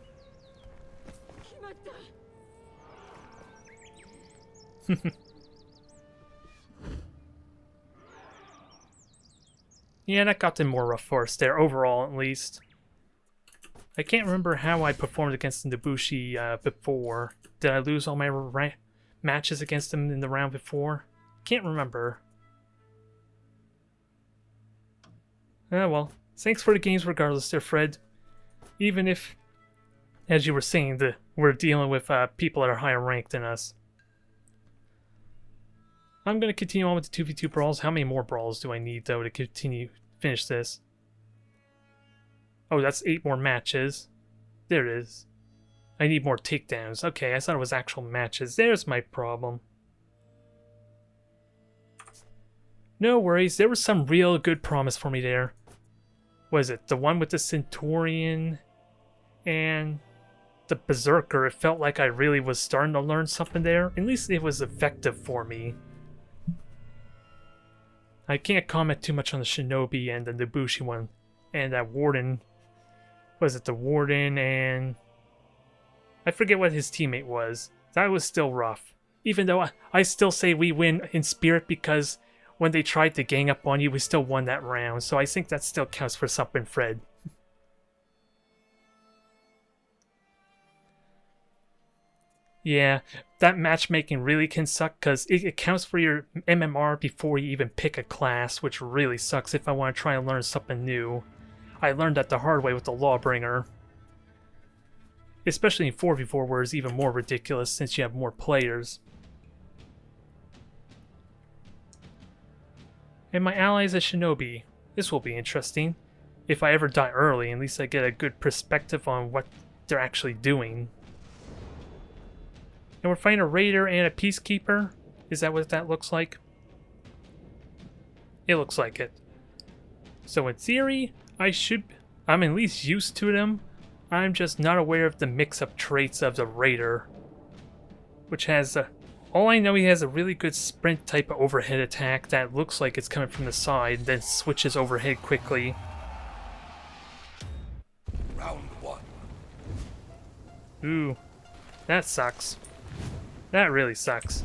Yeah, that got them more rough for us there, overall at least. I can't remember how I performed against the Nobushi before. Did I lose all my matches against him in the round before? Can't remember. Oh well. Thanks for the games regardless there, Fred. Even if, as you were saying, we're dealing with people that are higher ranked than us. I'm going to continue on with the 2v2 brawls. How many more brawls do I need, though, to finish this? Oh, that's 8 more matches. There it is. I need more takedowns. Okay, I thought it was actual matches. There's my problem. No worries, there was some real good promise for me there. Was it the one with the Centurion and the Berserker? It felt like I really was starting to learn something there. At least it was effective for me. I can't comment too much on the Shinobi and the Nobushi one. And that Warden. Was it the Warden and... I forget what his teammate was. That was still rough. Even though I still say we win in spirit because when they tried to gang up on you, we still won that round. So I think that still counts for something, Fred. Yeah, that matchmaking really can suck because it counts for your MMR before you even pick a class, which really sucks if I want to try and learn something new. I learned that the hard way with the Lawbringer. Especially in 4v4 where it's even more ridiculous since you have more players. And my ally is a shinobi. This will be interesting. If I ever die early, at least I get a good perspective on what they're actually doing. And we're fighting a raider and a peacekeeper? Is that what that looks like? It looks like it. So in theory, I'm at least used to them. I'm just not aware of the mix-up traits of the raider. Which has all I know, he has a really good sprint type of overhead attack that looks like it's coming from the side, then switches overhead quickly. Round 1. Ooh. That sucks. That really sucks.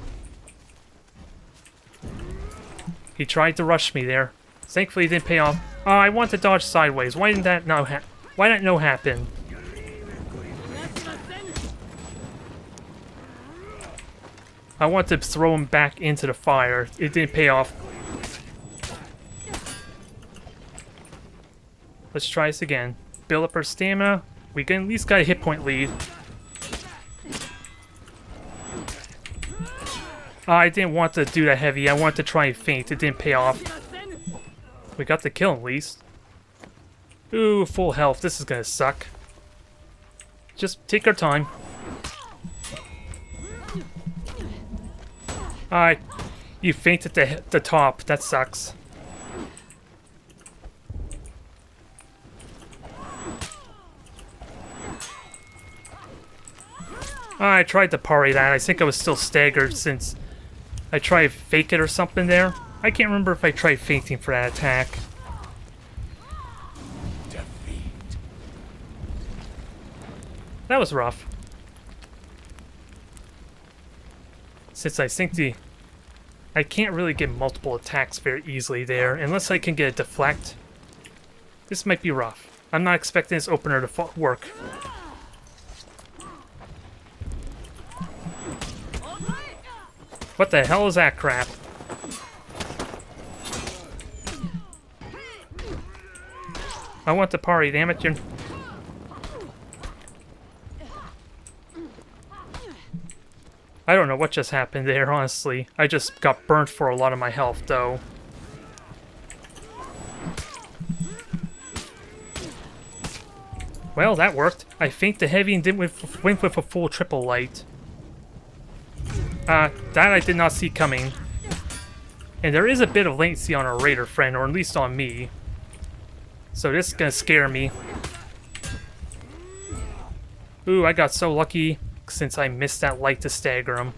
He tried to rush me there. Thankfully, it didn't pay off. Oh, I want to dodge sideways. Why didn't that no Why didn't no happen? I want to throw him back into the fire. It didn't pay off. Let's try this again. Build up our stamina. We can at least got a hit point lead. I didn't want to do that heavy. I wanted to try and feint. It didn't pay off. We got the kill at least. Ooh, full health. This is gonna suck. Just take our time. Alright. You feinted the top. That sucks. I tried to parry that. I think I was still staggered since I tried to fake it or something there. I can't remember if I tried feinting for that attack. Defeat. That was rough. Since I think I can't really get multiple attacks very easily there, unless I can get a deflect. This might be rough. I'm not expecting this opener to work. What the hell is that crap? I want the party, damn it. I don't know what just happened there, honestly. I just got burnt for a lot of my health, though. Well, that worked. I feigned the heavy and didn't went with a full triple light. That I did not see coming. And there is a bit of latency on our raider friend, or at least on me. So this is gonna scare me. Ooh, I got so lucky since I missed that light to stagger him.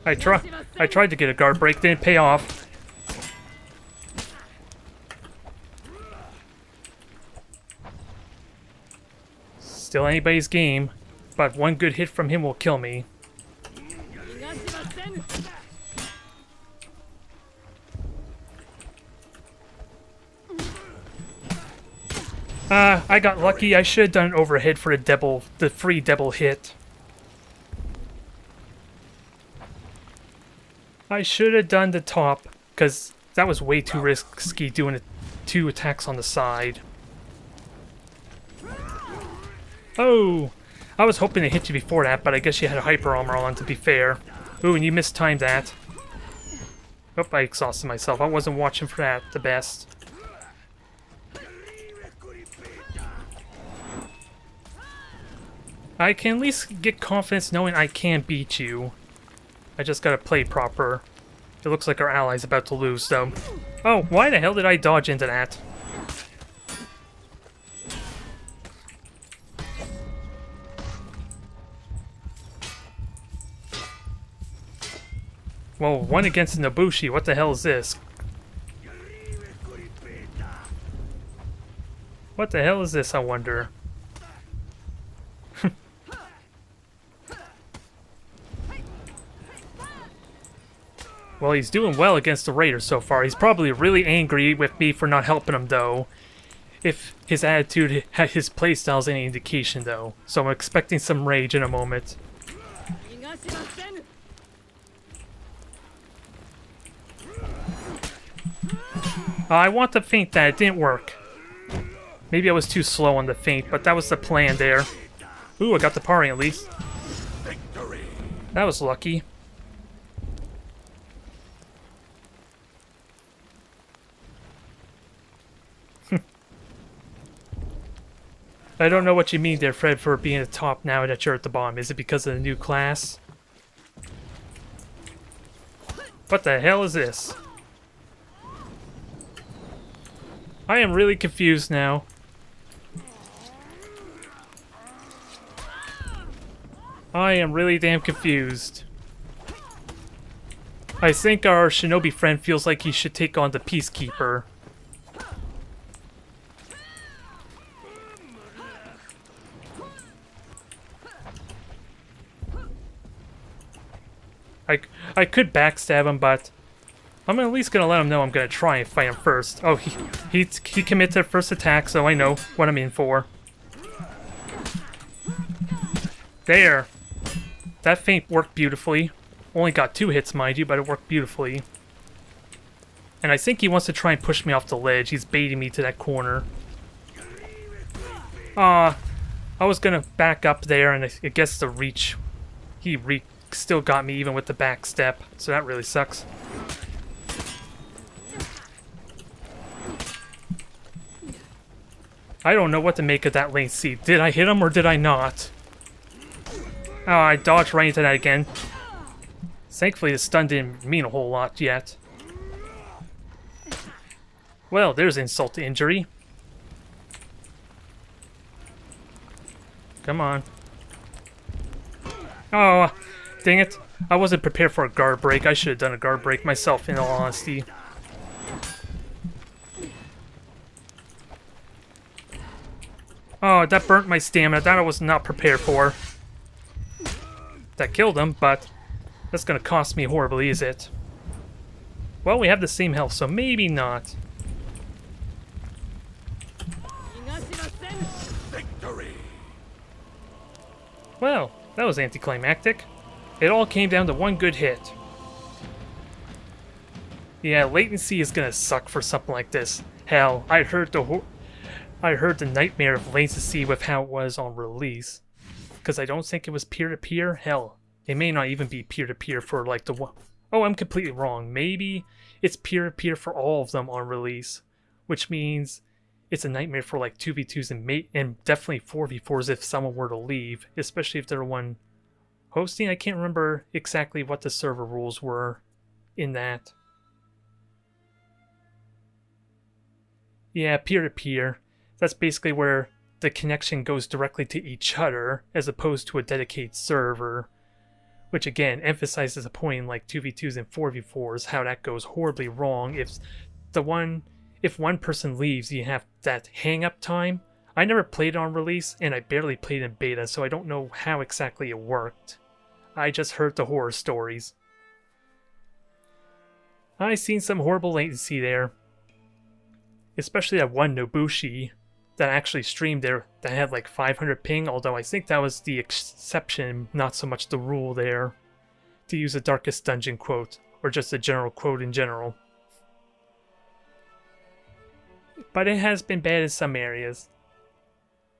I tried to get a guard break, didn't pay off. Still anybody's game, but one good hit from him will kill me. I got lucky. I should have done an overhead for the free double hit. I should have done the top, because that was way too risky doing 2 attacks on the side. Oh! I was hoping to hit you before that, but I guess you had a hyper armor on, to be fair. Ooh, and you mistimed that. Oh, I exhausted myself. I wasn't watching for that the best. I can at least get confidence knowing I can beat you. I just gotta play proper. It looks like our ally's about to lose, though. Oh, why the hell did I dodge into that? Well, one against Nobushi, what the hell is this? What the hell is this, I wonder? Well, he's doing well against the Raiders so far. He's probably really angry with me for not helping him, though. If his attitude, his playstyle is any indication, though. So I'm expecting some rage in a moment. I want to feint that. It didn't work. Maybe I was too slow on the feint, but that was the plan there. Ooh, I got the parry at least. That was lucky. I don't know what you mean there, Fred, for being at the top now that you're at the bottom. Is it because of the new class? What the hell is this? I am really confused now. I am really damn confused. I think our shinobi friend feels like he should take on the peacekeeper. I could backstab him, but I'm at least gonna let him know I'm gonna try and fight him first. Oh, he committed the first attack, so I know what I'm in for. There. That feint worked beautifully. Only got 2 hits, mind you, but it worked beautifully. And I think he wants to try and push me off the ledge. He's baiting me to that corner. I was gonna back up there, and I guess the reach... He still got me even with the back step, so that really sucks. I don't know what to make of that lane C. Did I hit him or did I not? Oh, I dodged right into that again. Thankfully, the stun didn't mean a whole lot yet. Well, there's insult to injury. Come on. Oh, dang it. I wasn't prepared for a guard break. I should have done a guard break myself, in all honesty. Oh, that burnt my stamina. That I was not prepared for. That killed him, but that's gonna cost me horribly, is it? Well, we have the same health, so maybe not. Victory. Well, that was anticlimactic. It all came down to one good hit. Yeah, latency is gonna suck for something like this. Hell, I heard the nightmare of latency with how it was on release. Because I don't think it was peer-to-peer. Hell, it may not even be peer-to-peer for like the one... Oh, I'm completely wrong. Maybe it's peer-to-peer for all of them on release. Which means it's a nightmare for like 2v2s and definitely 4v4s if someone were to leave. Especially if they're one hosting. I can't remember exactly what the server rules were in that. Yeah, peer-to-peer. That's basically where the connection goes directly to each other as opposed to a dedicated server. Which again emphasizes a point in like 2v2s and 4v4s how that goes horribly wrong if one person leaves you have that hang up time. I never played on release and I barely played in beta, so I don't know how exactly it worked. I just heard the horror stories. I seen some horrible latency there. Especially that one Nobushi that actually streamed there that had like 500 ping, although I think that was the exception, not so much the rule there. To use a Darkest Dungeon quote, or just a general quote in general. But it has been bad in some areas.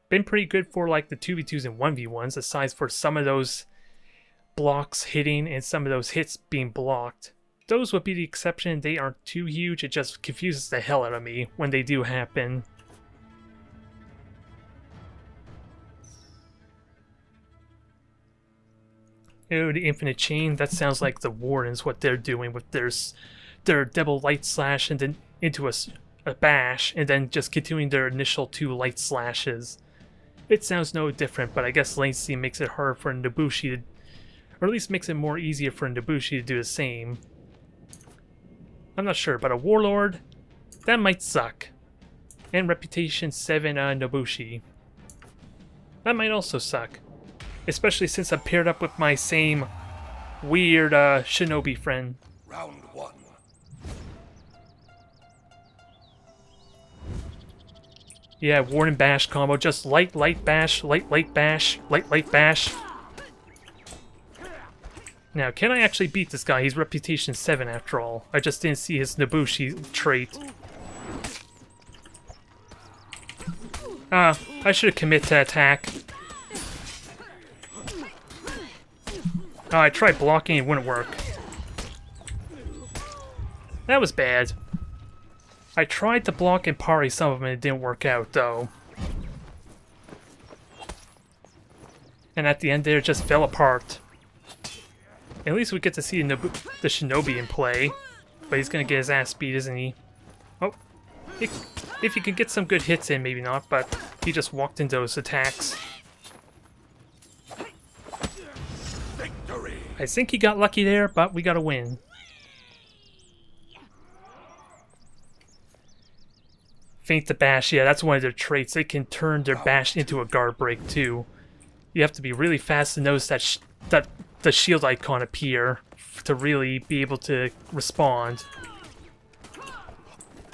Been pretty good for like the 2v2s and 1v1s, aside for some of those blocks hitting and some of those hits being blocked. Those would be the exception. They aren't too huge, it just confuses the hell out of me when they do happen. Oh, the Infinite Chain, that sounds like the Wardens, what they're doing with their double light slash and then into a bash, and then just continuing their initial 2 light slashes. It sounds no different, but I guess latency makes it hard for Nobushi to, or at least makes it more easier for Nobushi to do the same. I'm not sure, but a Warlord, that might suck. And Reputation 7 Nobushi. That might also suck. Especially since I'm paired up with my same weird shinobi friend. Round 1. Yeah, Warden Bash combo. Just light bash, light bash, light bash. Now, can I actually beat this guy? He's Reputation 7 after all. I just didn't see his Nobushi trait. I should have committed to attack. Oh, I tried blocking, it wouldn't work. That was bad. I tried to block and parry some of them and it didn't work out, though. And at the end there, it just fell apart. At least we get to see the shinobi in play. But he's gonna get his ass beat, isn't he? Oh. If you can get some good hits in, maybe not, but he just walked into those attacks. I think he got lucky there, but we got to win. Feint the bash, yeah, that's one of their traits. They can turn their bash into a guard break too. You have to be really fast to notice that the shield icon appear to really be able to respond.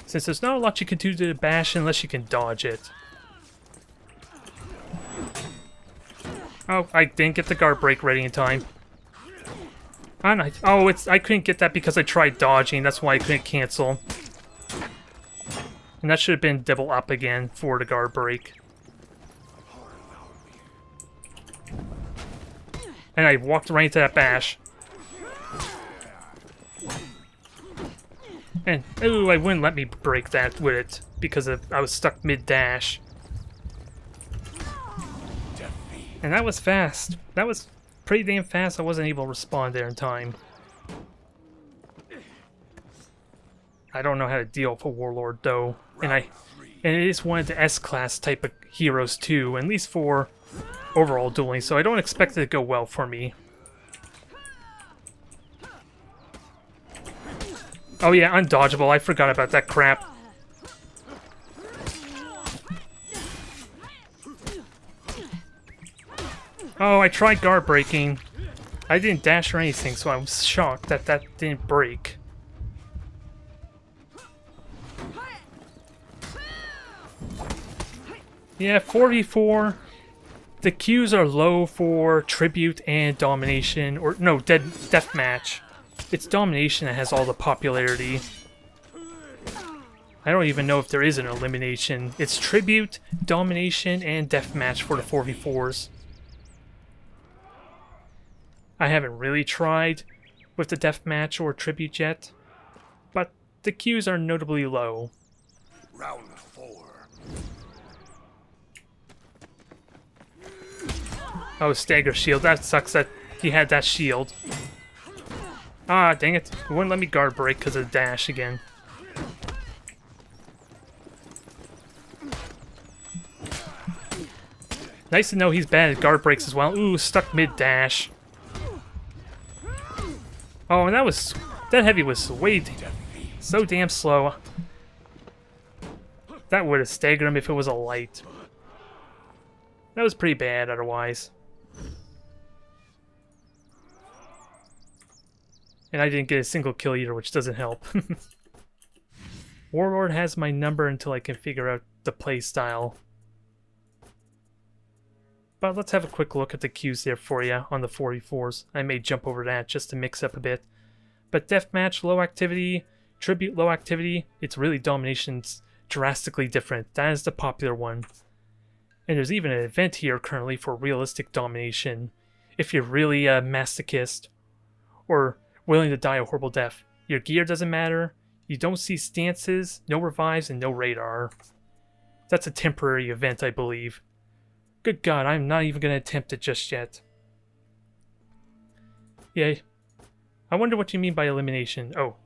Since there's not a lot you can do to the bash unless you can dodge it. Oh, I didn't get the guard break ready in time. Oh, I couldn't get that because I tried dodging. That's why I couldn't cancel. And that should have been double up again for the guard break. And I walked right into that bash. And, ooh, I wouldn't let me break that with it because I was stuck mid-dash. And that was fast. That was pretty damn fast. I wasn't able to respond there in time. I don't know how to deal with a warlord though, and it is one of the S-class type of heroes too, at least for overall dueling. So I don't expect it to go well for me. Oh yeah, undodgeable. I forgot about that crap. Oh, I tried guard breaking. I didn't dash or anything, so I was shocked that that didn't break. Yeah, 4v4. The Qs are low for Tribute and Domination, or no, Deathmatch. It's Domination that has all the popularity. I don't even know if there is an elimination. It's Tribute, Domination, and Deathmatch for the 4v4s. I haven't really tried with the Deathmatch or Tribute yet, but the Qs are notably low. Round 4. Oh, Stagger Shield. That sucks that he had that shield. Ah, dang it. He wouldn't let me guard break because of the dash again. Nice to know he's bad at guard breaks as well. Ooh, stuck mid-dash. Oh, and that heavy was so damn slow. That would have staggered him if it was a light. That was pretty bad otherwise. And I didn't get a single kill either, which doesn't help. Warlord has my number until I can figure out the playstyle. But let's have a quick look at the Qs there for you on the 4v4s. I may jump over that just to mix up a bit. But Deathmatch, low activity. Tribute, low activity. It's really Domination's drastically different. That is the popular one. And there's even an event here currently for realistic domination. If you're really a masochist or willing to die a horrible death. Your gear doesn't matter. You don't see stances, no revives, and no radar. That's a temporary event, I believe. Good God, I'm not even going to attempt it just yet. Yeah. I wonder what you mean by elimination. Oh.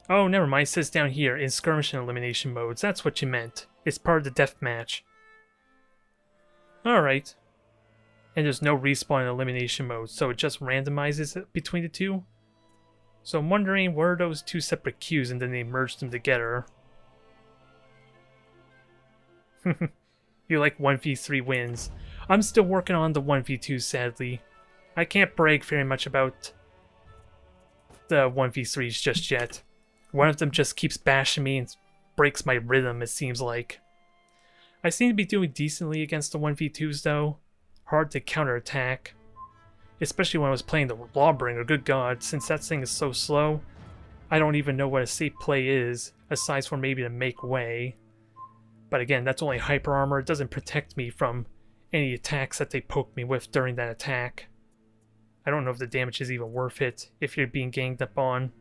Oh, never mind. It says down here, in skirmish and elimination modes. That's what you meant. It's part of the deathmatch. Alright. And there's no respawn in elimination mode, so it just randomizes it between the two. So I'm wondering, where are those two separate queues and then they merged them together? You like 1v3 wins. I'm still working on the 1v2, sadly. I can't brag very much about the 1v3s just yet. One of them just keeps bashing me and breaks my rhythm, it seems like. I seem to be doing decently against the 1v2s though. Hard to counterattack. Especially when I was playing the Lawbringer, good God, since that thing is so slow. I don't even know what a safe play is, aside from maybe to make way. But again, that's only hyper armor, it doesn't protect me from any attacks that they poke me with during that attack. I don't know if the damage is even worth it if you're being ganged up on.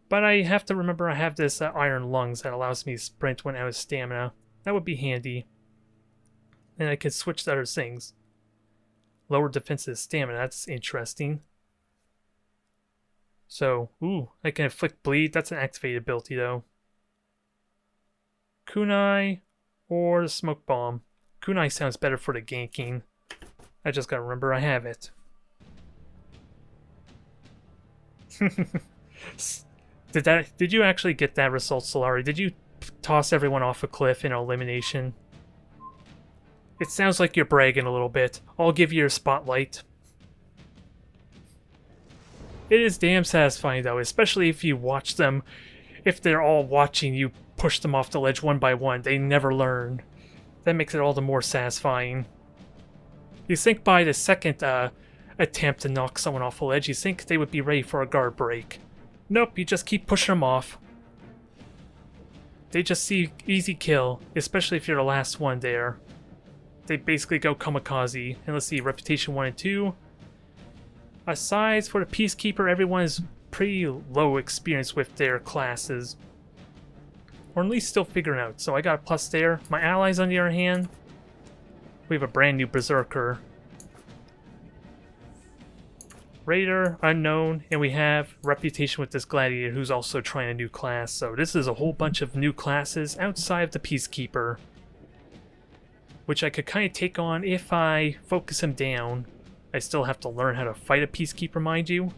But I have to remember I have this iron lungs that allows me to sprint when out of stamina. That would be handy. And I can switch to other things. Lower defensive stamina, that's interesting. So, ooh, I can inflict bleed. That's an activated ability though. Kunai or the smoke bomb. Kunai sounds better for the ganking. I just gotta remember I have it. Did you actually get that result, Solari? Did you toss everyone off a cliff in elimination? It sounds like you're bragging a little bit. I'll give you your spotlight. It is damn satisfying though, especially if you watch them. If they're all watching you push them off the ledge one by one, they never learn. That makes it all the more satisfying. You think by the second attempt to knock someone off a ledge, you think they would be ready for a guard break. Nope, you just keep pushing them off. They just see easy kill, especially if you're the last one there. They basically go kamikaze. And let's see, reputation 1 and 2. Aside for the Peacekeeper, everyone is pretty low experience with their classes. Or at least still figuring out. So I got a plus there. My allies, on the other hand, we have a brand new Berserker. Raider, unknown, and we have reputation with this Gladiator who's also trying a new class. So this is a whole bunch of new classes outside of the Peacekeeper, which I could kind of take on if I focus him down. I still have to learn how to fight a Peacekeeper, mind you.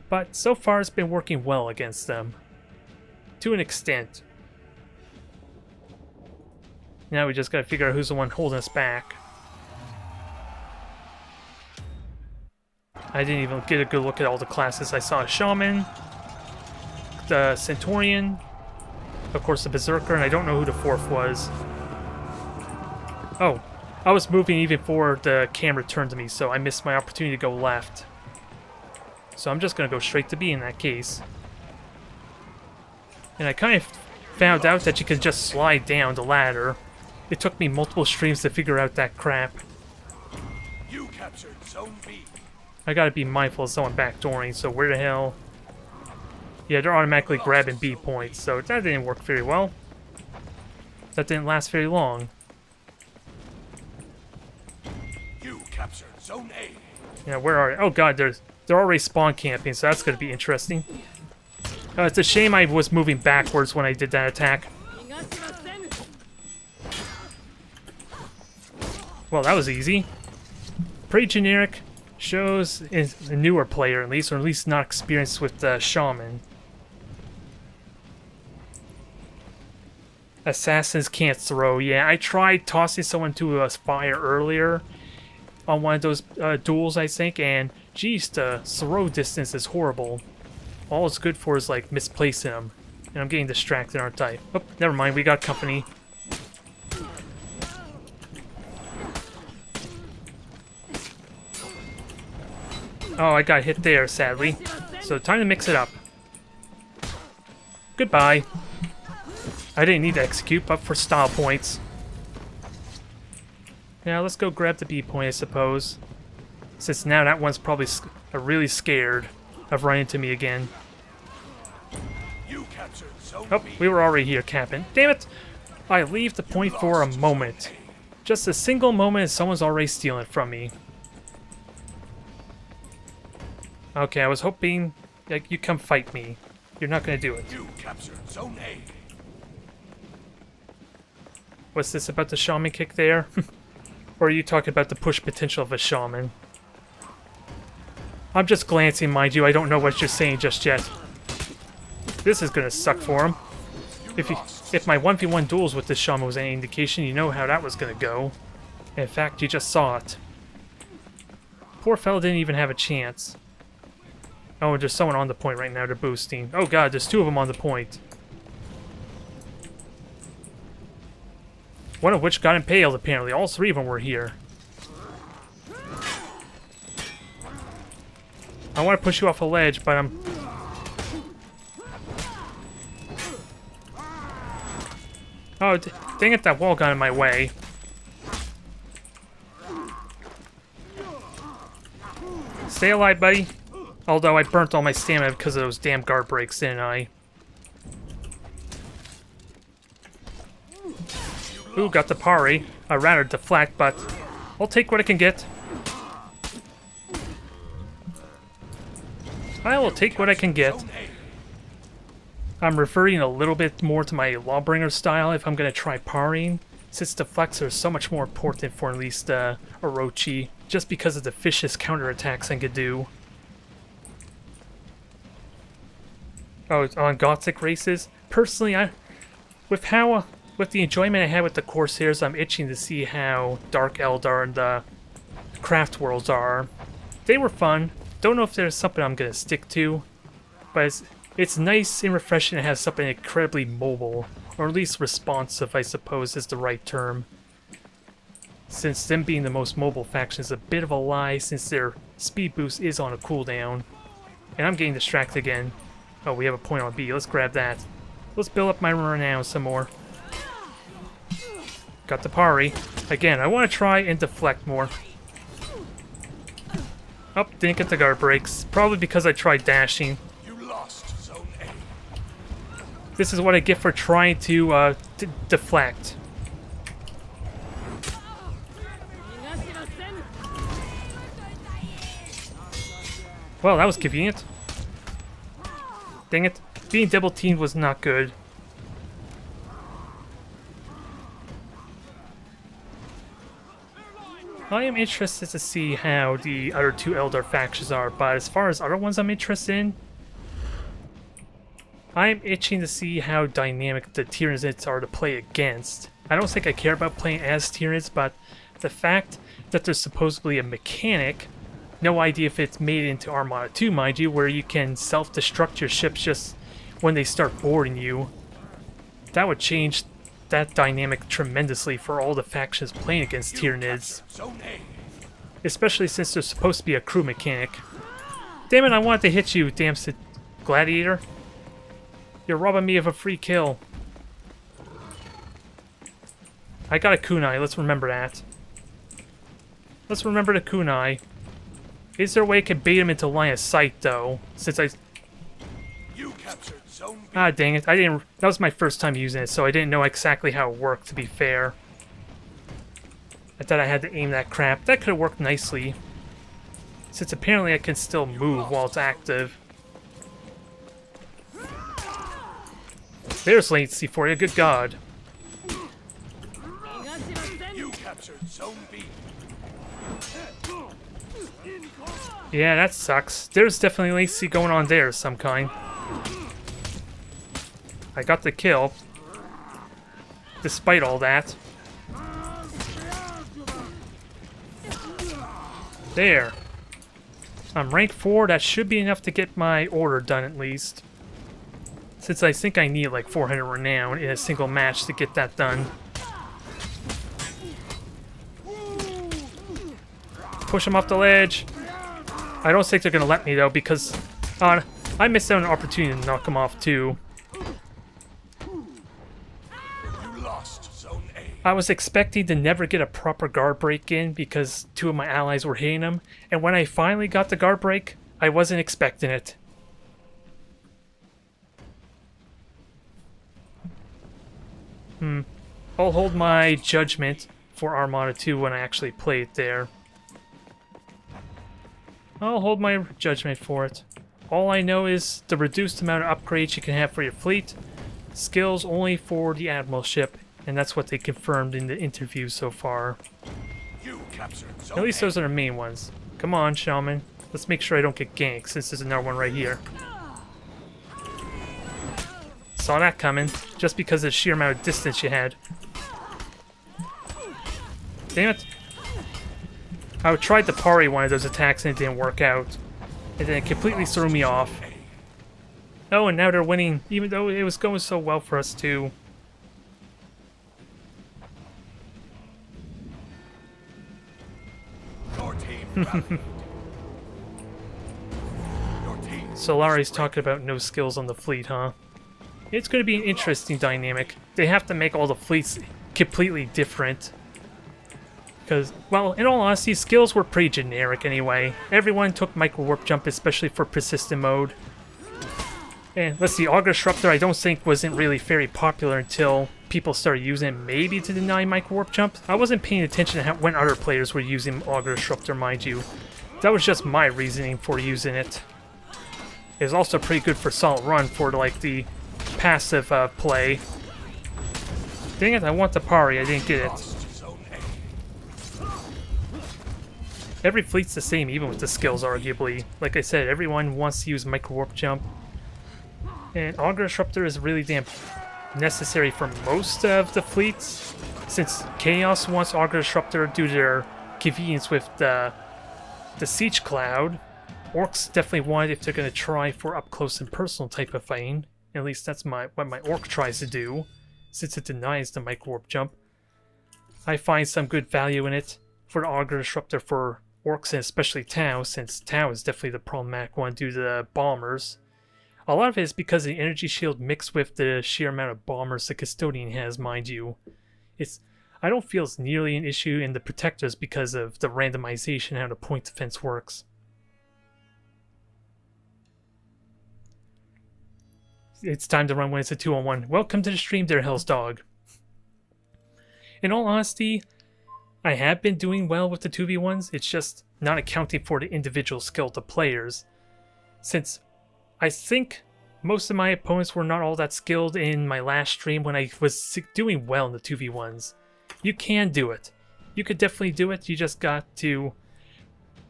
But so far it's been working well against them. To an extent. Now we just gotta figure out who's the one holding us back. I didn't even get a good look at all the classes. I saw a Shaman, the Centaurian, of course the Berserker, and I don't know who the fourth was. Oh, I was moving even before the camera turned to me, so I missed my opportunity to go left. So I'm just going to go straight to B in that case. And I kind of found out that you could just slide down the ladder. It took me multiple streams to figure out that crap. You captured Zone B. I gotta be mindful of someone backdooring, so where the hell? Yeah, they're automatically grabbing B points, so that didn't work very well. That didn't last very long. You captured Zone A. Yeah, where are they? Oh god, they're already spawn camping, so that's gonna be interesting. It's a shame I was moving backwards when I did that attack. Well, that was easy. Pretty generic. Shows is a newer player, at least, or at least not experienced with the Shaman. Assassins can't throw. Yeah, I tried tossing someone to a fire earlier on one of those duels, I think, and geez, the throw distance is horrible. All it's good for is, like, misplacing them. And I'm getting distracted, aren't I? Oh, never mind, we got company. Oh, I got hit there, sadly. So time to mix it up. Goodbye. I didn't need to execute, but for style points. Yeah, let's go grab the B point, I suppose. Since now that one's probably really scared of running into me again. You captured Zone Oh, B. we were already here, Captain. Damn it! I leave the point for a moment. Just a single moment and someone's already stealing it from me. Okay, I was hoping like you come fight me. You're not gonna do it. You captured Zone A. What's this about the shaman kick there? Or are you talking about the push potential of a shaman? I'm just glancing, mind you. I don't know what you're saying just yet. This is gonna suck for him. If my 1v1 duels with this shaman was any indication, you know how that was gonna go. In fact, you just saw it. Poor fellow didn't even have a chance. Oh, there's someone on the point right now. They're boosting. Oh god, there's two of them on the point. One of which got impaled, apparently. All three of them were here. I want to push you off a ledge, but I'm... Oh, dang it, that wall got in my way. Stay alive, buddy. Although I burnt all my stamina because of those damn guard breaks, didn't I? Ooh, got the parry. I rather deflect, but I'll take what I can get. I will take what I can get. I'm referring a little bit more to my Lawbringer style if I'm going to try parrying. since deflects are so much more important for at least Orochi, just because of the vicious counterattacks I could do. Oh, it's on Gothic races? Personally, with the enjoyment I had with the Corsairs, I'm itching to see how Dark Eldar and the Craft Worlds are. They were fun. Don't know if there's something I'm gonna stick to, but it's nice and refreshing to have something incredibly mobile, or at least responsive, I suppose is the right term. Since them being the most mobile faction is a bit of a lie, since their speed boost is on a cooldown. And I'm getting distracted again. Oh, we have a point on B. Let's grab that. Let's build up my renown some more. Got the parry. Again, I want to try and deflect more. Oh, didn't get the guard breaks. Probably because I tried dashing. You lost Zone A. This is what I get for trying to deflect. Well, that was convenient. Dang it. Being double teamed was not good. I am interested to see how the other two Eldar factions are, but as far as other ones I'm interested in, I'm itching to see how dynamic the Tyranids are to play against. I don't think I care about playing as Tyranids, but the fact that there's supposedly a mechanic, no idea if it's made into Armada 2, mind you, where you can self-destruct your ships just when they start boarding you. That would change that dynamic tremendously for all the factions playing against Tyranids. Especially since there's supposed to be a crew mechanic. Damn it, I wanted to hit you, damn gladiator. You're robbing me of a free kill. I got a kunai, let's remember that. Let's remember the kunai. Is there a way I can bait him into line of sight, though? Since You captured Zone B. Ah, dang it. That was my first time using it, so I didn't know exactly how it worked, to be fair. I thought I had to aim that crap. That could have worked nicely. Since apparently I can still move while it's active. There's latency for you, good god. You captured Zone B. Yeah, that sucks. There's definitely latency going on there of some kind. I got the kill. Despite all that. There. I'm rank 4, that should be enough to get my order done at least. Since I think I need like 400 renown in a single match to get that done. Push him off the ledge. I don't think they're going to let me though because I missed out on an opportunity to knock him off too. You lost Zone A. I was expecting to never get a proper guard break in because two of my allies were hitting him, and when I finally got the guard break, I wasn't expecting it. I'll hold my judgment for Armada 2 when I actually play it there. I'll hold my judgment for it. All I know is the reduced amount of upgrades you can have for your fleet, skills only for the Admiral ship, and that's what they confirmed in the interview so far. You captured Zone At least A. those are the main ones. Come on, Shaman. Let's make sure I don't get ganked, since there's another one right here. Saw that coming, just because of the sheer amount of distance you had. Damn it. I tried to parry one of those attacks and it didn't work out. And then it completely threw me off. Oh, and now they're winning, even though it was going so well for us too. Your team rallied. Your team. Solari's talking about no skills on the fleet, huh? It's going to be an interesting dynamic. They have to make all the fleets completely different. Because, well, in all honesty, skills were pretty generic anyway. Everyone took Micro Warp Jump, especially for persistent mode. And let's see, Augur Disruptor I don't think wasn't really very popular until people started using it maybe to deny Micro Warp Jump. I wasn't paying attention to when other players were using Augur Disruptor, mind you. That was just my reasoning for using it. It was also pretty good for Solid Run for like the passive play. Dang it, I want the parry, I didn't get it. Lost Zone A. Every fleet's the same, even with the skills, arguably. Like I said, everyone wants to use Micro Warp Jump. And Auger Disruptor is really damn necessary for most of the fleets, since Chaos wants Auger Disruptor due to their convenience with the Siege Cloud. Orcs definitely want it if they're going to try for up close and personal type of fighting. At least that's what my Orc tries to do, since it denies the Micro Warp Jump. I find some good value in it for the Auger Disruptor for Orcs, and especially Tau, since Tau is definitely the problematic one due to the bombers. A lot of it is because of the energy shield mixed with the sheer amount of bombers the Custodian has, mind you. I don't feel it's nearly an issue in the Protectors because of the randomization and how the point defense works. It's time to run when it's a 2-on-1. Welcome to the stream there, Hell's Dog. In all honesty, I have been doing well with the 2v1s, it's just not accounting for the individual skill of the players. Since I think most of my opponents were not all that skilled in my last stream when I was doing well in the 2v1s. You can do it. You could definitely do it, you just got to...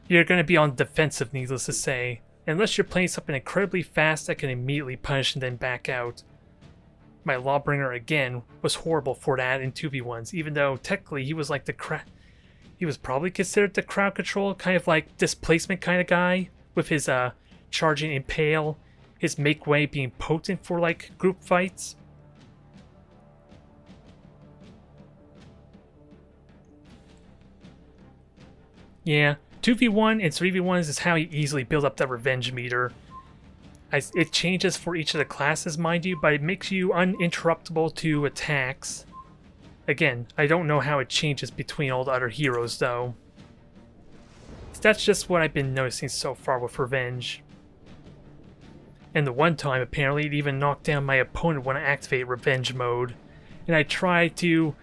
You're going to be on defensive, needless to say. Unless you're playing something incredibly fast that can immediately punish and then back out. My Lawbringer, again, was horrible for that in 2v1s, even though technically he was like he was probably considered the crowd control, kind of like displacement kind of guy, with his charging impale, his make way being potent for like group fights. Yeah, 2v1 and 3v1s is how you easily build up that revenge meter. It changes for each of the classes, mind you, but it makes you uninterruptible to attacks. Again, I don't know how it changes between all the other heroes, though. That's just what I've been noticing so far with Revenge. And the one time, apparently, it even knocked down my opponent when I activate Revenge mode. And I tried to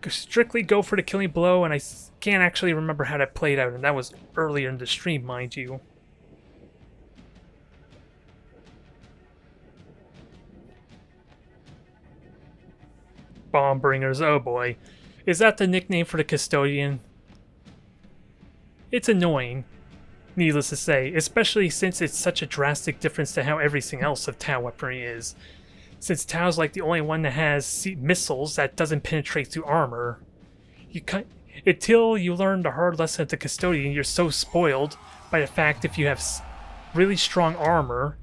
strictly go for the killing blow, and I can't actually remember how that played out, and that was earlier in the stream, mind you. Bombringers, oh boy. Is that the nickname for the Custodian? It's annoying, needless to say, especially since it's such a drastic difference to how everything else of Tau weaponry is. Since Tau's like the only one that has missiles that doesn't penetrate through armor. Until you learn the hard lesson of the Custodian, you're so spoiled by the fact if you have really strong armor,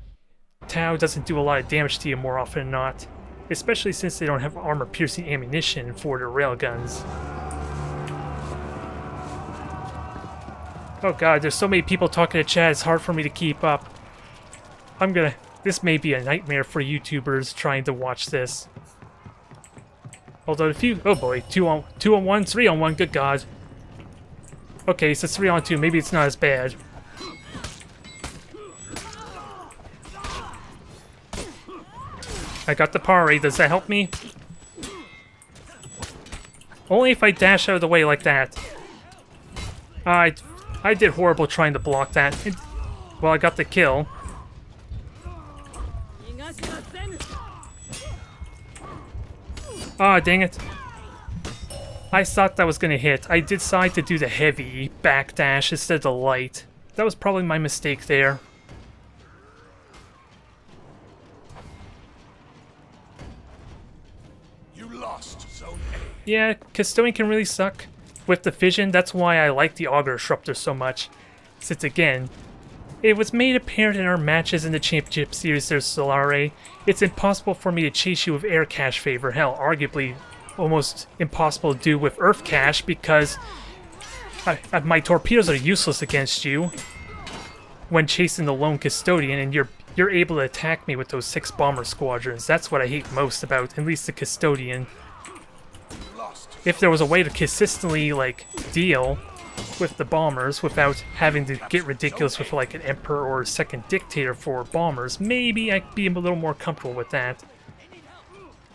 Tau doesn't do a lot of damage to you more often than not. Especially since they don't have armor-piercing ammunition for their railguns. Oh god, there's so many people talking to chat, it's hard for me to keep up. This may be a nightmare for YouTubers trying to watch this. Although if you... Oh boy, 2 on 1, 3 on 1, good god. Okay, so 3 on 2, maybe it's not as bad. I got the parry, does that help me? Only if I dash out of the way like that. I did horrible trying to block that. Well, I got the kill. Ah, dang it. I thought that was gonna hit. I decided to do the heavy backdash instead of the light. That was probably my mistake there. Yeah, Custodian can really suck with the fission. That's why I like the Auger Disruptor so much. Since again, it was made apparent in our matches in the Championship Series there's Solare. It's impossible for me to chase you with air cache favor. Hell, arguably almost impossible to do with earth cache because my torpedoes are useless against you when chasing the lone Custodian, and you're able to attack me with those 6 bomber squadrons. That's what I hate most about at least the Custodian. If there was a way to consistently, like, deal with the bombers without having to get ridiculous with, like, an Emperor or a second Dictator for bombers, maybe I'd be a little more comfortable with that.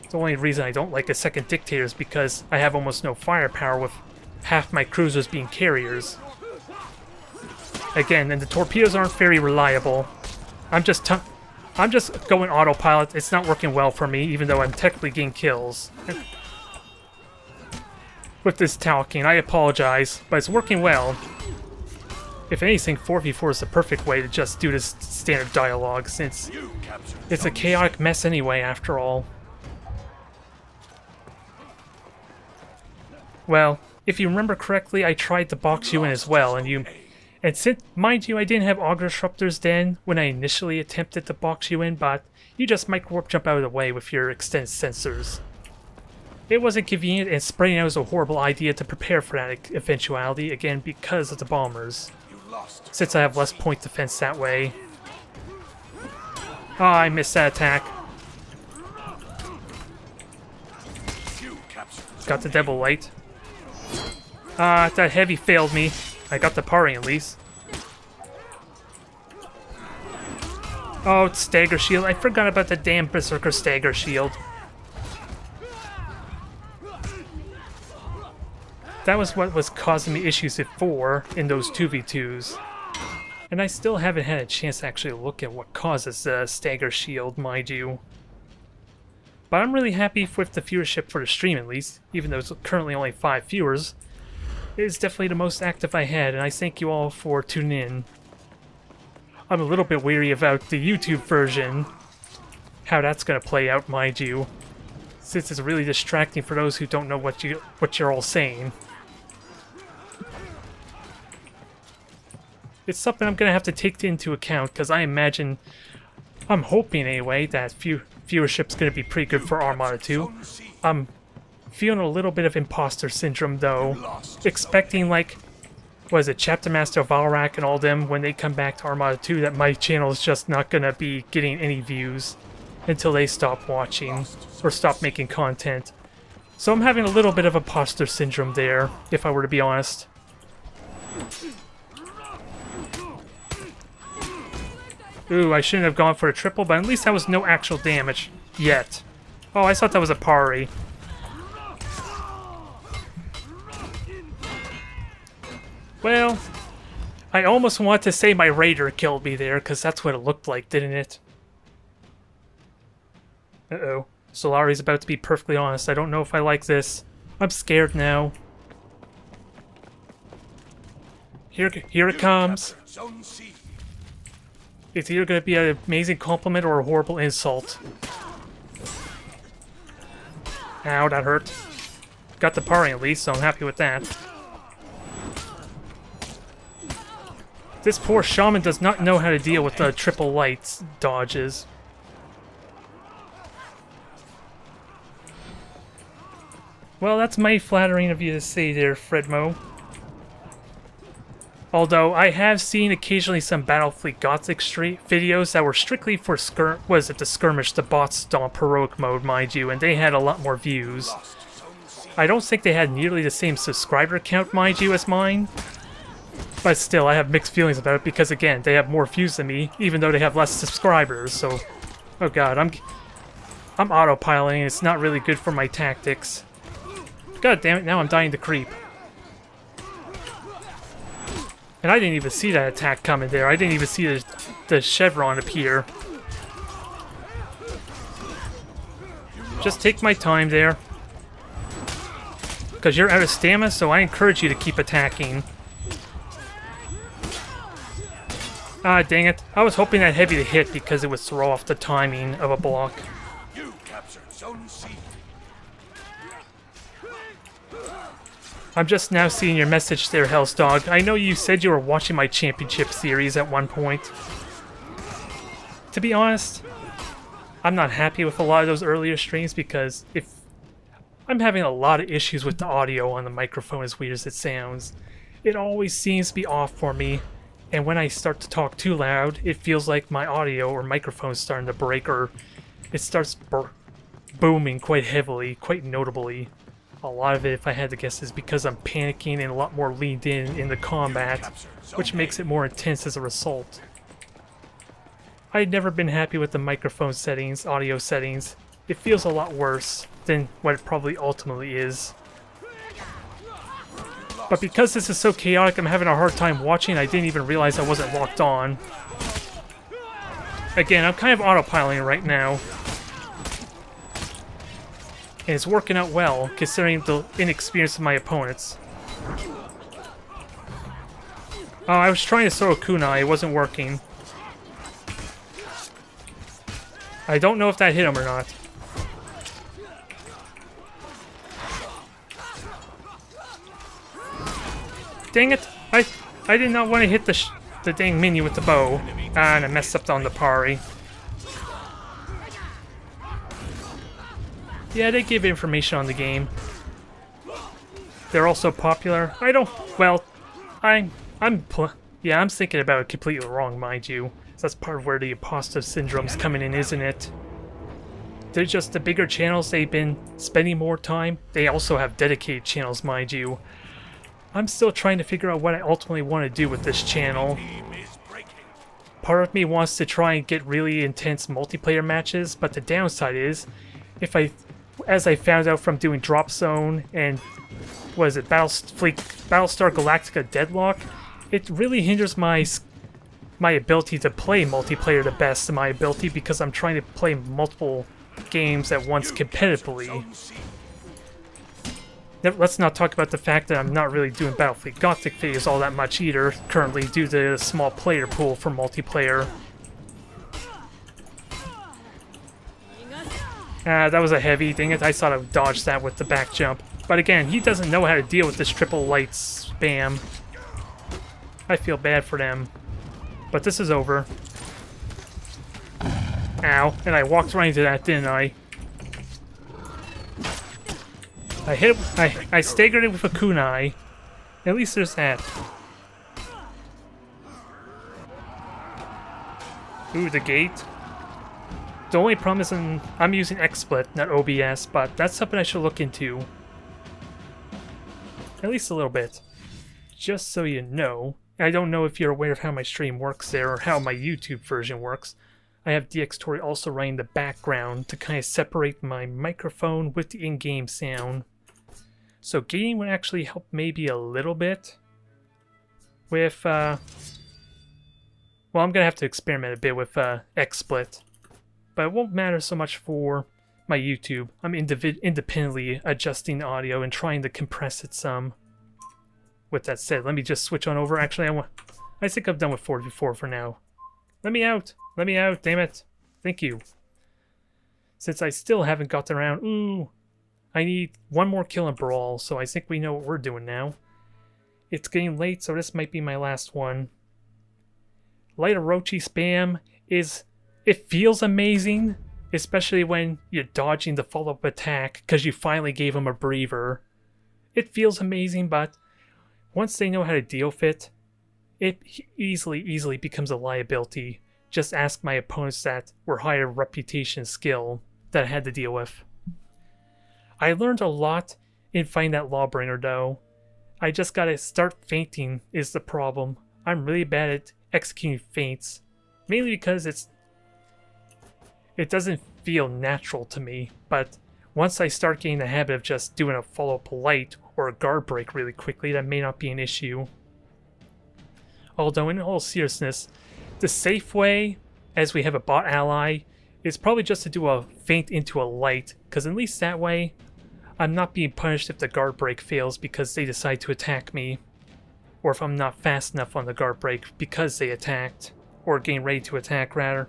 The only reason I don't like a second Dictator is because I have almost no firepower with half my cruisers being carriers. Again, and the torpedoes aren't very reliable. I'm just going autopilot. It's not working well for me, even though I'm technically getting kills. with this talking. I apologize, but it's working well. If anything, 4v4 is the perfect way to just do this standard dialogue, since it's a chaotic mess anyway, after all. Well, if you remember correctly, I tried to box you in as well, and since, mind you, I didn't have auger disruptors then when I initially attempted to box you in, but you just micro-warp jump out of the way with your extended sensors. It wasn't convenient, and spraying out was a horrible idea to prepare for that eventuality, again because of the bombers. Since I have less point defense that way. Oh, I missed that attack. Got the double light. Ah, that heavy failed me. I got the parry at least. Oh, it's stagger shield. I forgot about the damn Berserker stagger shield. That was what was causing me issues before in those 2v2s. And I still haven't had a chance to actually look at what causes the stagger shield, mind you. But I'm really happy with the viewership for the stream at least, even though it's currently only 5 viewers. It is definitely the most active I had, and I thank you all for tuning in. I'm a little bit weary about the YouTube version, how that's going to play out, mind you, since it's really distracting for those who don't know what you're all saying. It's something I'm going to have to take into account, because I imagine, I'm hoping anyway, that viewership's going to be pretty good for Armada 2. I'm feeling a little bit of imposter syndrome though, expecting like, what is it, Chapter Master Valrak and all them, when they come back to Armada 2, that my channel is just not going to be getting any views until they stop watching or stop making content. So I'm having a little bit of imposter syndrome there, if I were to be honest. Ooh, I shouldn't have gone for a triple, but at least that was no actual damage. Yet. Oh, I thought that was a parry. Well, I almost want to say my Raider killed me there, because that's what it looked like, didn't it? Uh-oh. Solari's about to be perfectly honest. I don't know if I like this. I'm scared now. Here it comes. It's either going to be an amazing compliment or a horrible insult. Ow, that hurt. Got the parry at least, so I'm happy with that. This poor shaman does not know how to deal with the triple lights dodges. Well, that's mighty flattering of you to say there, Fredmo. Although, I have seen occasionally some Battlefleet Gothic videos that were strictly for the skirmish, the bot stomp heroic mode, mind you, and they had a lot more views. I don't think they had nearly the same subscriber count, mind you, as mine. But still, I have mixed feelings about it because, again, they have more views than me, even though they have less subscribers, so... Oh god, I'm autopiloting, it's not really good for my tactics. God damn it, now I'm dying to creep. And I didn't even see that attack coming there. I didn't even see the chevron appear. Just take my time there. Because you're out of stamina, so I encourage you to keep attacking. Ah, dang it. I was hoping that heavy to hit because it would throw off the timing of a block. You captured Zone C. I'm just now seeing your message there, Hellsdog. I know you said you were watching my championship series at one point. To be honest, I'm not happy with a lot of those earlier streams because I'm having a lot of issues with the audio on the microphone, as weird as it sounds. It always seems to be off for me, and when I start to talk too loud, it feels like my audio or microphone is starting to break, or it starts booming quite heavily, quite notably. A lot of it, if I had to guess, is because I'm panicking and a lot more leaned in the combat, which makes it more intense as a result. I've never been happy with the microphone settings, audio settings. It feels a lot worse than what it probably ultimately is. But because this is so chaotic, I'm having a hard time watching. I didn't even realize I wasn't locked on. Again, I'm kind of autopiloting right now. And it's working out well, considering the inexperience of my opponents. Oh, I was trying to throw a kunai, it wasn't working. I don't know if that hit him or not. Dang it! I did not want to hit the dang minion with the bow. And I messed up on the parry. Yeah, they give information on the game. They're also popular. I don't... Well, I'm thinking about it completely wrong, mind you. So that's part of where the imposter syndrome's coming in, isn't it? They're just the bigger channels, they've been spending more time. They also have dedicated channels, mind you. I'm still trying to figure out what I ultimately want to do with this channel. Part of me wants to try and get really intense multiplayer matches, but the downside is, as I found out from doing Drop Zone and Battlestar Galactica Deadlock, it really hinders my ability to play multiplayer the best of my ability because I'm trying to play multiple games at once competitively. Let's not talk about the fact that I'm not really doing Battlefield Gothic Phase all that much either, currently due to the small player pool for multiplayer. That was a heavy, dang it, I thought I would dodge that with the back jump. But again, he doesn't know how to deal with this triple light spam. I feel bad for them. But this is over. Ow, and I walked right into that, didn't I? I staggered it with a kunai. At least there's that. Ooh, the gate. The only problem is I'm using XSplit, not OBS, but that's something I should look into. At least a little bit. Just so you know, I don't know if you're aware of how my stream works there or how my YouTube version works. I have DxTory also running the background to kind of separate my microphone with the in-game sound. So gating would actually help maybe a little bit with, well, I'm going to have to experiment a bit with XSplit. But it won't matter so much for my YouTube. I'm independently adjusting the audio and trying to compress it some. With that said, let me just switch on over. Actually, I think I'm done with 44 for now. Let me out! Let me out, damn it! Thank you. Since I still haven't gotten around... Ooh! I need one more kill in Brawl, so I think we know what we're doing now. It's getting late, so this might be my last one. Light Orochi spam is... It feels amazing, especially when you're dodging the follow-up attack because you finally gave him a breather. It feels amazing, but once they know how to deal with it, it easily becomes a liability. Just ask my opponents that were higher reputation skill that I had to deal with. I learned a lot in fighting that Lawbringer though. I just gotta start feinting is the problem. I'm really bad at executing feints. Mainly because it doesn't feel natural to me, but once I start getting the habit of just doing a follow-up light or a guard break really quickly, that may not be an issue. Although in all seriousness, the safe way, as we have a bot ally, is probably just to do a feint into a light, because at least that way, I'm not being punished if the guard break fails because they decide to attack me, or if I'm not fast enough on the guard break because they attacked, or getting ready to attack rather.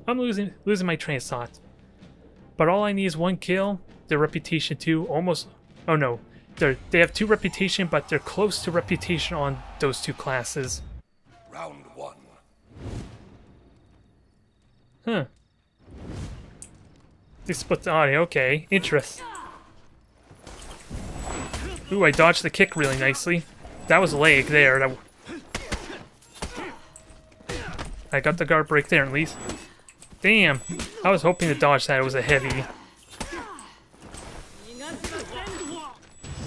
I'm losing my train of thought. But all I need is one kill, their reputation 2, almost... Oh no, they have 2 reputation, but they're close to reputation on those 2 classes. Round 1. Huh. They split the audio, okay, interesting. Ooh, I dodged the kick really nicely. That was a leg there. I got the guard break there at least. Damn, I was hoping to dodge that. It was a heavy.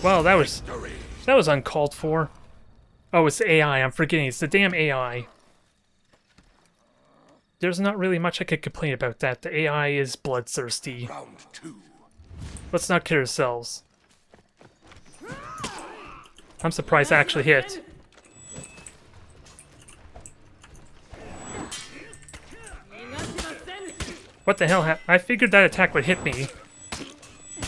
Well, that was uncalled for. Oh, it's the AI. I'm forgetting. It's the damn AI. There's not really much I could complain about that. The AI is bloodthirsty. Round 2. Let's not kid ourselves. I'm surprised I actually hit. What the hell I figured that attack would hit me.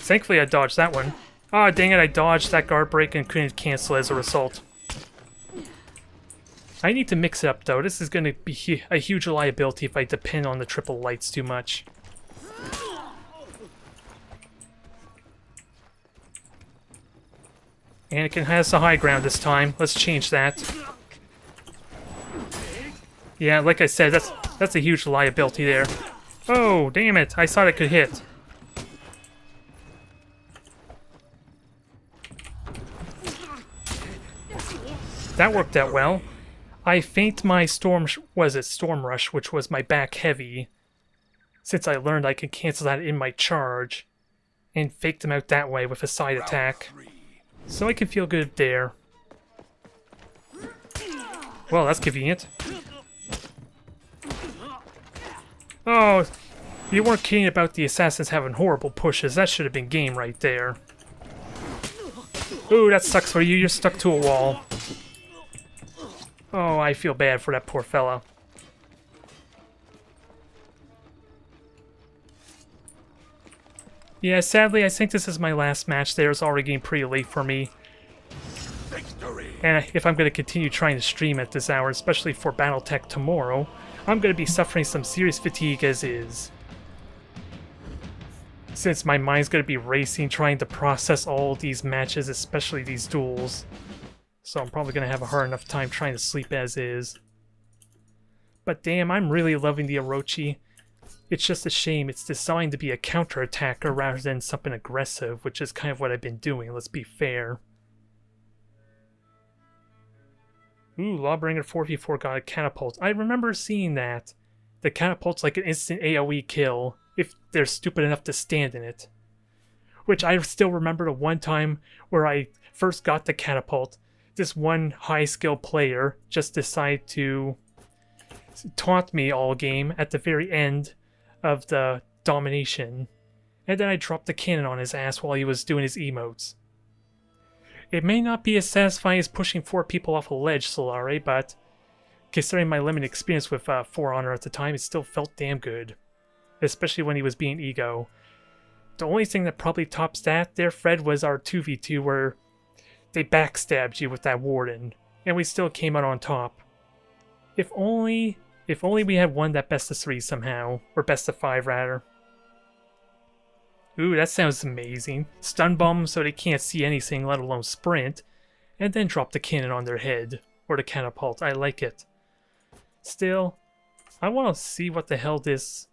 Thankfully I dodged that one. Ah, dang it, I dodged that guard break and couldn't cancel as a result. I need to mix it up though. This is going to be a huge liability if I depend on the triple lights too much. Anakin has the high ground this time. Let's change that. Yeah, like I said, that's a huge liability there. Oh, damn it. I thought I could hit. That worked out well. I feint my Storm Rush, which was my back heavy, since I learned I could cancel that in my charge, and faked him out that way with a side attack. So I can feel good there. Well, that's convenient. Oh, you weren't kidding about the assassins having horrible pushes. That should have been game right there. Ooh, that sucks for you. You're stuck to a wall. Oh, I feel bad for that poor fella. Yeah, sadly, I think this is my last match there. It's already getting pretty late for me. Victory. And if I'm going to continue trying to stream at this hour, especially for Battletech tomorrow, I'm going to be suffering some serious fatigue as is. Since my mind's going to be racing trying to process all these matches, especially these duels. So I'm probably going to have a hard enough time trying to sleep as is. But damn, I'm really loving the Orochi. It's just a shame it's designed to be a counter-attacker rather than something aggressive, which is kind of what I've been doing, let's be fair. Ooh, Lawbringer 4v4 got a catapult. I remember seeing that. The catapult's like an instant AoE kill, if they're stupid enough to stand in it. Which I still remember the one time where I first got the catapult. This one high-skill player just decided to taunt me all game at the very end of the domination. And then I dropped the cannon on his ass while he was doing his emotes. It may not be as satisfying as pushing 4 people off a ledge, Solare, but considering my limited experience with For Honor at the time, it still felt damn good. Especially when he was being ego. The only thing that probably tops that there, Fred, was our 2v2 where they backstabbed you with that warden, and we still came out on top. If only we had won that best of 3 somehow, or best of 5 rather. Ooh, that sounds amazing. Stun bomb so they can't see anything, let alone sprint, and then drop the cannon on their head, or the catapult. I like it. Still, I want to see what the hell this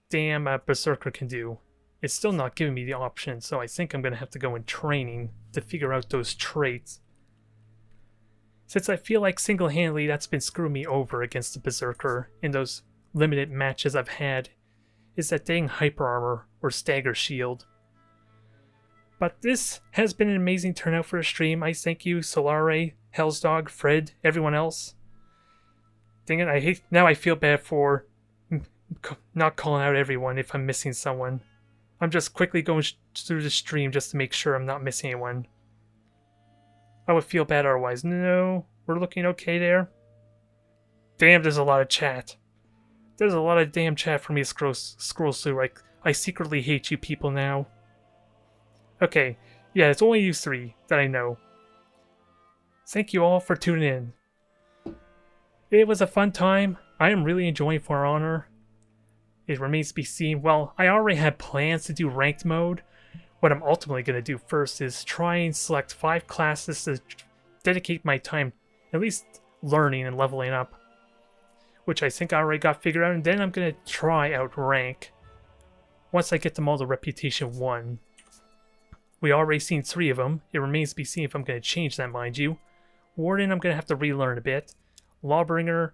damn Berserker can do. It's still not giving me the option, so I think I'm going to have to go in training to figure out those traits. Since I feel like single-handedly that's been screwing me over against the Berserker in those limited matches I've had, is that dang Hyper Armor or Stagger Shield. But this has been an amazing turnout for a stream. I thank you, Solare, Hellsdog, Fred, everyone else. Dang it, now I feel bad for not calling out everyone if I'm missing someone. I'm just quickly going through the stream just to make sure I'm not missing anyone. I would feel bad otherwise. No, we're looking okay there. Damn, there's a lot of chat. There's a lot of damn chat for me to scroll through. Like, I secretly hate you people now. Okay, yeah, it's only you 3 that I know. Thank you all for tuning in. It was a fun time. I am really enjoying For Honor. It remains to be seen. Well, I already had plans to do ranked mode. What I'm ultimately going to do first is try and select 5 classes to dedicate my time at least learning and leveling up. Which I think I already got figured out, and then I'm going to try out rank. Once I get them all to Reputation 1. We already seen 3 of them. It remains to be seen if I'm going to change that, mind you. Warden, I'm going to have to relearn a bit. Lawbringer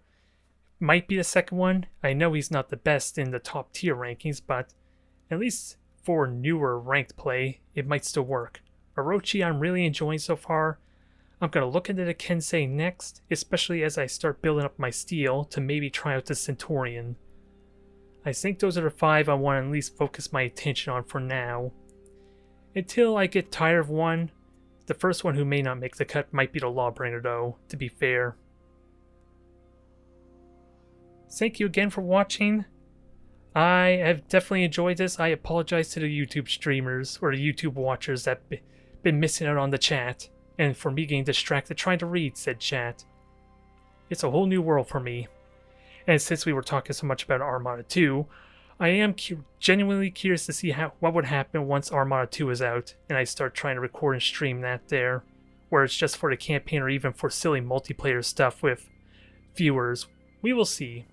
might be the second one. I know he's not the best in the top tier rankings, but at least for newer ranked play, it might still work. Orochi I'm really enjoying so far. I'm going to look into the Kensei next, especially as I start building up my steel to maybe try out the Centurion. I think those are the 5 I want to at least focus my attention on for now. Until I get tired of one. The first one who may not make the cut might be the Lawbringer though, to be fair. Thank you again for watching. I have definitely enjoyed this. I apologize to the YouTube streamers or the YouTube watchers that been missing out on the chat, and for me getting distracted trying to read said chat. It's a whole new world for me. And since we were talking so much about Armada 2, I am genuinely curious to see what would happen once Armada 2 is out, and I start trying to record and stream that there, where it's just for the campaign or even for silly multiplayer stuff with viewers. We will see.